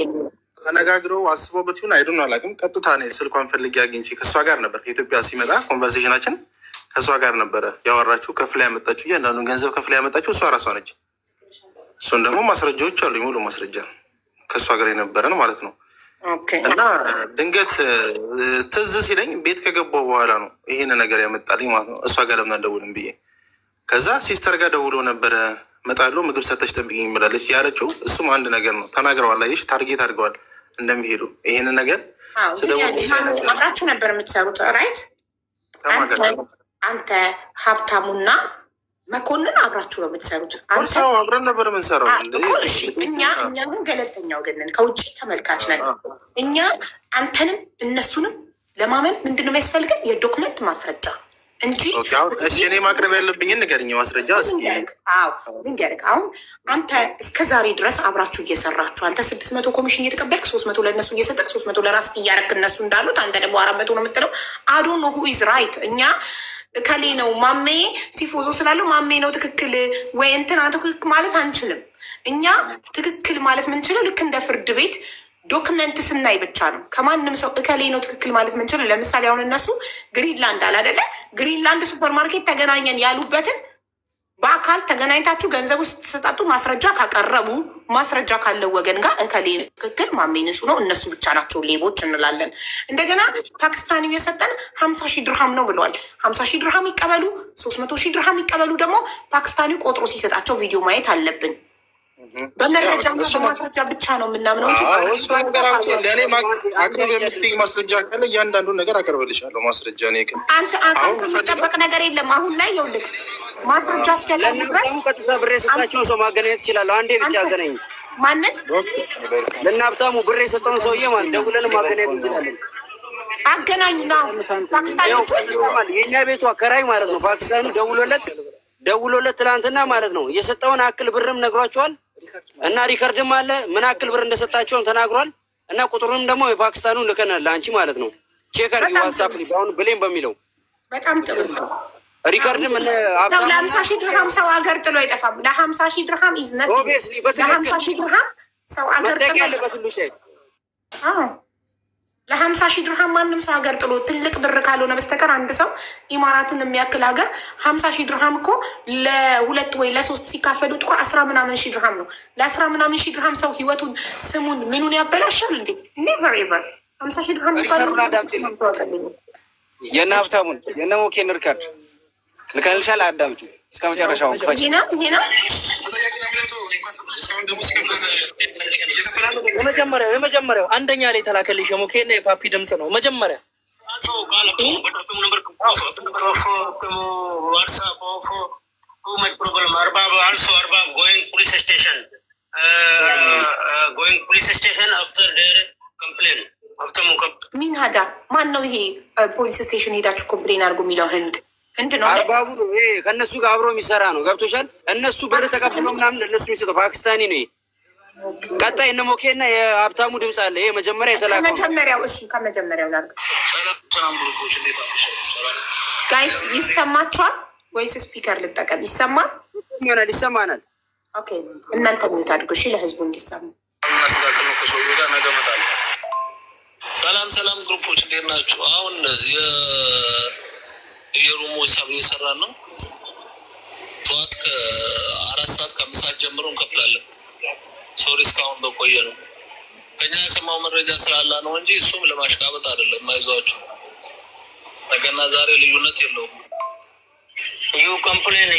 S4: ተነጋግረው አስበውበት ይሁን አይዱን አላውቅም። ቀጥታ እኔ ስልኳን ፈልጌ አግኝቼ ከእሷ ጋር ነበር ከኢትዮጵያ ሲመጣ ኮንቨርሴሽናችን ከእሷ ጋር ነበረ ያወራችሁ። ከፍላ ያመጣችሁ እያንዳንዱን ገንዘብ ከፍላ ያመጣችሁ እሷ ራሷ ነች። እሱን ደግሞ ማስረጃዎች አሉ፣ ሙሉ ማስረጃ ከእሷ ጋር የነበረን ማለት ነው። እና ድንገት ትዝ ሲለኝ ቤት ከገባሁ በኋላ ነው ይሄን ነገር ያመጣልኝ ማለት ነው። እሷ ጋር ለምን አልደውልም ብዬ ከዛ ሲስተር ጋር ደውሎ ነበረ እመጣለሁ ምግብ ሰተሽ ጠብቂኝ ብላለች ያለችው። እሱም አንድ ነገር ነው ተናግረዋል። አየሽ ታርጌት አድርገዋል እንደሚሄዱ ይሄንን ነገር
S1: አብራችሁ ነበር የምትሰሩት ራይት? አንተ ሀብታሙና መኮንን አብራችሁ ነው የምትሰሩት?
S4: አብረን ነበር የምንሰራው።
S1: እሺ እኛ ግን ገለልተኛ ወገን ነን፣ ከውጭ ተመልካች ነን። እኛ አንተንም እነሱንም ለማመን ምንድን ነው የሚያስፈልገን? የዶክመንት ማስረጃ እንጂ
S4: እኔ ማቅረብ ያለብኝን ንገረኝ። ማስረጃ
S1: ልንገርህ። አሁን አንተ እስከ ዛሬ ድረስ አብራችሁ እየሰራችሁ አንተ 600 ኮሚሽን እየተቀበልክ 300 ለእነሱ እየሰጠቅ 300 ለራስ እያረክ እነሱ እንዳሉት አንተ ደግሞ 400 ነው የምትለው። አዶ ነው ሁ ኢዝ ራይት። እኛ እከሌ ነው ማሜ ሲፎዞ ስላለው ማሜ ነው ትክክል ወይ እንትና ትክክል ማለት አንችልም። እኛ ትክክል ማለት ምንችለው ልክ እንደ ፍርድ ቤት ዶክመንት ስናይ ብቻ ነው። ከማንም ሰው እከሌ ነው ትክክል ማለት ምንችለው። ለምሳሌ አሁን እነሱ ግሪንላንድ አላደለ ግሪንላንድ ሱፐርማርኬት ተገናኘን ያሉበትን በአካል ተገናኝታችሁ ገንዘብ ውስጥ ተሰጣጡ ማስረጃ ካቀረቡ ማስረጃ ካለው ወገን ጋር እከሌ ትክክል ማሜ ንጹህ ነው እነሱ ብቻ ናቸው ሌቦች እንላለን። እንደገና ፓኪስታኒ የሰጠን 50,000 ድርሃም ነው ብለዋል። 50,000 ድርሃም ይቀበሉ 300,000 ድርሃም ይቀበሉ። ደግሞ ፓኪስታኒ ቆጥሮ ሲሰጣቸው ቪዲዮ ማየት አለብን። በመረጃ በማስረጃ ብቻ ነው የምናምነው እንጂ
S4: እሱ ነገር ለእኔ አቅርብ የምትይኝ ማስረጃ ካለ እያንዳንዱን ነገር አቀርብልሻለሁ። ማስረጃ ነ ግን
S1: አንተ የሚጠበቅ ነገር የለም። አሁን ላይ ይኸውልህ ማስረጃ እስኪያለ ድረስ
S6: ቀጥታ ብር የሰጣቸውን ሰው ማገናኘት ይችላለሁ። አንዴ ብቻ አገናኝ።
S1: ማንን?
S6: ለእነ ሀብታሙ ብር የሰጠውን ሰውዬ ማለት ደውለን ማገናኘት እንችላለን።
S1: አገናኝ ነው ፓኪስታኖች
S6: የኛ ቤቱ አከራይ ማለት ነው። ፓኪስታኑ ደውሎለት ትላንትና ማለት ነው የሰጠውን አክል ብርም ነግሯቸዋል እና ሪከርድም አለ ምን አክል ብር እንደሰጣቸውም ተናግሯል። እና ቁጥሩንም ደግሞ የፓኪስታኑ ልከናል ለአንቺ ማለት ነው። ቼከር ዋትስአፕ ላይ አሁን ብሌም በሚለው
S1: በጣም ጥሩ
S6: ሪከርድም እነ
S1: ለ50,000 ድርሃም ሰው አገር ጥሎ አይጠፋም። ለ50,000 ድርሃም ኢዝነት ለ50,000 ድርሃም ሰው አገር ጥሎ ለ50,000 ድርሃም ማንም ሰው ሀገር ጥሎ ትልቅ ብር ካልሆነ በስተቀር አንድ ሰው ኢማራትን የሚያክል ሀገር 50,000 ድርሃም እኮ ለ2 ወይ ለ3 ሲካፈሉት እኮ 10 ምናምን ሺህ ድርሃም ነው። ለ10 ምናምን ሺህ ድርሃም ሰው ህይወቱን ስሙን ምኑን ያበላሻል እንዴ? ኔቨር ኤቨር 50,000 ድርሃም
S9: የነ ሀብታሙን የነ ሞኬን ሪከርድ ልከልሻል። አዳምጩ እስከ መጨረሻው ክፈች።
S3: የመጀመሪያው አንደኛ ላይ ተላከልሽ የሞኬና የፓፒ ድምጽ ነው። መጀመሪያ
S1: ሚን ሀዳ ማን ነው ይሄ? ፖሊስ ስቴሽን ሄዳችሁ ኮምፕሌን አድርጎ የሚለው ህንድ ነው።
S6: አርባቡ ነው ይሄ ከእነሱ ጋር አብሮ የሚሰራ ነው። ገብቶሻል? እነሱ ብር ተቀብሎ ምናምን ለእነሱ የሚሰጠው ፓኪስታኒ ነው። ቀጣይ እነ ሞኬና የሀብታሙ ድምፅ አለ። ይሄ መጀመሪያ የተላከው
S1: ከመጀመሪያው። እሺ ከመጀመሪያው ላድርግ። ጋይስ ይሰማችኋል ወይስ ስፒከር ልጠቀም? ይሰማል?
S6: ይሰማናል።
S1: ኦኬ እናንተ ምን ታድርጉ? እሺ ለህዝቡ እንዲሰማ።
S2: ሰላም ግሩፖች እንዴት ናችሁ? አሁን የሩሞ ሂሳብ እየሰራን ነው። ጠዋት ከ4 ሰዓት ከ5 ሰዓት ጀምሮ እንከፍላለን። ሶሪ እስካሁን በቆየ ነው። ከኛ የሰማው መረጃ ስላላ ነው እንጂ እሱም ለማሽቃበጥ አይደለም። አይዟችሁ ነገና ዛሬ ልዩነት የለውም።
S6: ዩ ኮምፕሌን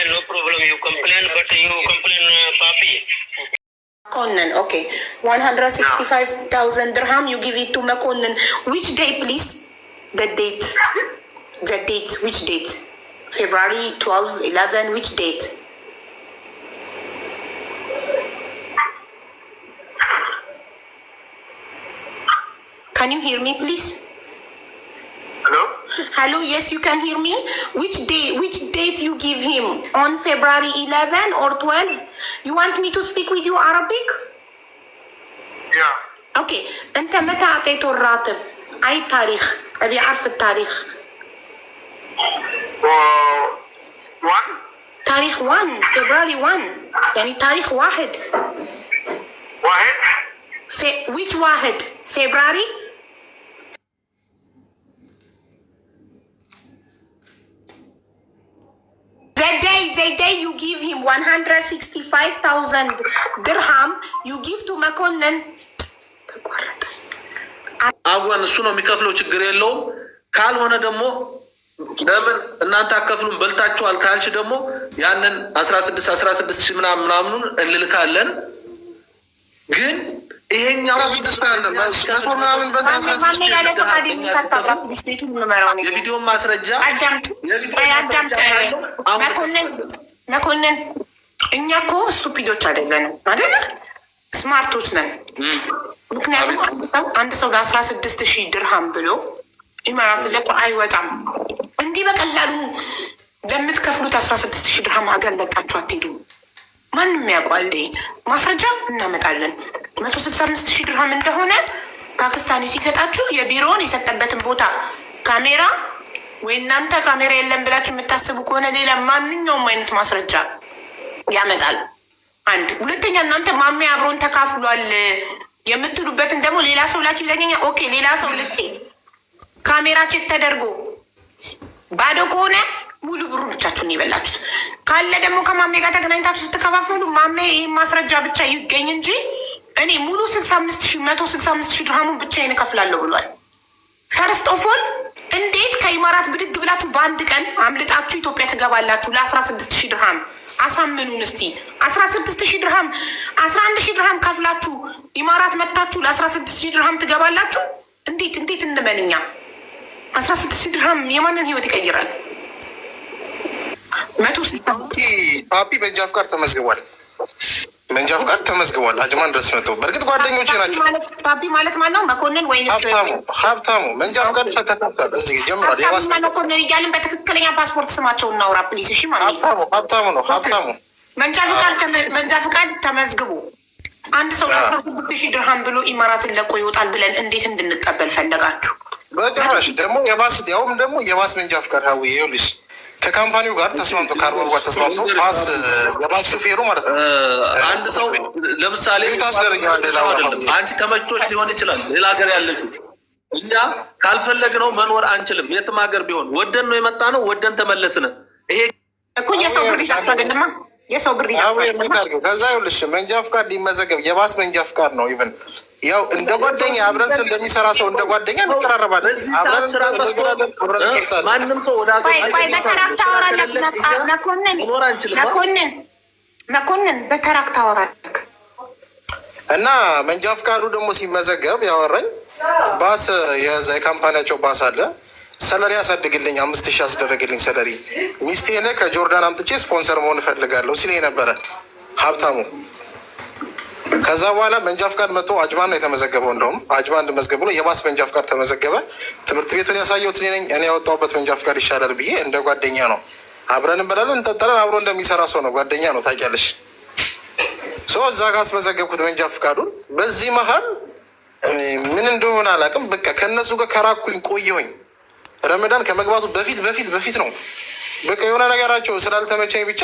S6: ኖ ፕሮብለም ዩ ኮምፕሌን በት ዩ ኮምፕሌን ፓፒ
S1: Makonnen, okay. 165,000 dirham, you give it to Makonnen. Which day, please? The date. Which date? February 12, 11, which date? Can you hear me, please? Hello, yes, you can hear me. Which date you give him? On February 11 or 12? You want me to speak with you Arabic?
S7: Yeah.
S1: Okay. أنت متى أعطيته الراتب؟ أي تاريخ؟ أبي أعرف التاريخ.
S7: 1
S1: تاريخ 1 February 1 يعني تاريخ واحد. which واحد? February? The day you give him 165,000 dirham, you give to Makonnen.
S2: አጓን እሱ ነው የሚከፍለው፣ ችግር የለውም። ካልሆነ ደግሞ ለምን እናንተ አከፍሉን በልታችኋል ካልሽ ደግሞ ያንን 16 ሺህ ምናምኑን እንልካለን። ግን ይሄኛው የቪዲዮ ማስረጃ
S1: መኮንን እኛ እኮ ስቱፒዶች አይደለንም አይደለ? ስማርቶች ነን። ምክንያቱም አንድ ሰው ለ16,000 ድርሃም ብሎ ኢማራት ለቆ አይወጣም። እንዲህ በቀላሉ በምትከፍሉት 16,000 ድርሃም ሀገር ለቃችሁ አትሄዱም። ማንም ያውቋል። ማስረጃ እናመጣለን። 165,000 ድርሃም እንደሆነ ፓኪስታኒ ሲሰጣችሁ የቢሮውን የሰጠበትን ቦታ ካሜራ ወይ እናንተ ካሜራ የለም ብላችሁ የምታስቡ ከሆነ ሌላ ማንኛውም አይነት ማስረጃ ያመጣል። አንድ ሁለተኛ፣ እናንተ ማሜ አብሮን ተካፍሏል የምትሉበትን ደግሞ ሌላ ሰው ላኪ ብለኛ። ኦኬ ሌላ ሰው ልኬ ካሜራ ቼክ ተደርጎ ባዶ ከሆነ ሙሉ ብሩ ብቻችሁን የበላችሁት። ካለ ደግሞ ከማሜ ጋር ተገናኝታችሁ ስትከፋፈሉ ማሜ ይህ ማስረጃ ብቻ ይገኝ እንጂ እኔ ሙሉ 165,000 ድርሃሙን ብቻዬን እከፍላለሁ ብሏል። ፈርስት ኦፍ ኦል እንዴት ከኢማራት ብድግ ብላችሁ በአንድ ቀን አምልጣችሁ ኢትዮጵያ ትገባላችሁ? ለ16,000 ድርሃም አሳምኑን እስቲ። 16,000 ድርሃም 11,000 ድርሃም ከፍላችሁ ኢማራት መጥታችሁ ለ16,000 ድርሃም ትገባላችሁ? እንዴት እንመንኛ? 16,000 ድርሃም የማንን ህይወት ይቀይራል?
S4: ፓፒ በእጅ አፍቃር ተመዝግቧል። መንጃ ፍቃድ ተመዝግቧል። አጅማን ድረስ መጥተው በእርግጥ ጓደኞቼ ናቸው።
S1: ፓፒ ማለት ማን ነው? መኮንን ወይንስ
S4: ሀብታሙ? መንጃ ፍቃድ ተከፍቷል። እዚህ ጀምሯል።
S1: መኮንን እያልን በትክክለኛ ፓስፖርት ስማቸውን እናውራ ፕሊስ። እሺ
S4: ሀብታሙ ነው። ሀብታሙ
S1: መንጃ ፍቃድ ተመዝግቦ አንድ ሰው ለ16,000 ድርሃም ብሎ ኢማራትን ለቆ ይወጣል ብለን እንዴት እንድንቀበል ፈለጋችሁ?
S4: በጭራሽ። ደግሞ የባስ መንጃ ፍቃድ ሀዊ ይኸውልሽ ከካምፓኒው ጋር ተስማምቶ ከአርበሩ ጋር ተስማምቶ የባስ ሹፌሩ ማለት ነው።
S2: አንድ ሰው ለምሳሌ አንቺ ተመችቶች ሊሆን ይችላል ሌላ ሀገር ያለችው፣ እኛ ካልፈለግነው መኖር አንችልም። የትም ሀገር ቢሆን ወደን ነው የመጣ ነው፣ ወደን ተመለስን። ይሄ
S1: እኮ የሰው ብር ይዛችሁ አይደለማ፣ የሰው ብር ይዛችሁ።
S4: ከዛ ይኸውልሽ መንጃ ፍቃድ ሊመዘገብ የባስ መንጃ ፍቃድ ነው። ኢቨን ያው እንደ ጓደኛ አብረን እንደሚሰራ ሰው እንደ ጓደኛ እንቀራረባለን።
S2: ማንም ሰው ወደ
S1: በተራክ ታወራለህ። መኮንን በተራክ ታወራለህ።
S4: እና መንጃ ፍቃዱ ደግሞ ሲመዘገብ ያወራኝ ባስ የዛ የካምፓኒያቸው ባስ አለ። ሰለሪ ያሳድግልኝ 5,000 አስደረግልኝ ሰለሪ ሚስቴ ላይ ከጆርዳን አምጥቼ ስፖንሰር መሆን እፈልጋለሁ ሲለኝ ነበረ ሀብታሙ። ከዛ በኋላ መንጃ ፍቃድ መጥቶ አጅማን ነው የተመዘገበው። እንደውም አጅማን እንድመዝገብ ብሎ የባስ መንጃ ፍቃድ ተመዘገበ። ትምህርት ቤቱን ያሳየሁት እኔ ነኝ። እኔ ያወጣሁበት መንጃ ፍቃድ ይሻላል ብዬ እንደ ጓደኛ ነው። አብረን እንበላለን እንጠጣለን። አብሮ እንደሚሰራ ሰው ነው። ጓደኛ ነው ታውቂያለሽ። እዛ ጋር አስመዘገብኩት መንጃ ፍቃዱን። በዚህ መሀል ምን እንደሆነ አላውቅም። በቃ ከእነሱ ጋር ከራኩኝ ቆየሁኝ። ረመዳን ከመግባቱ በፊት ነው። በቃ የሆነ ነገራቸው ስላልተመቸኝ ብቻ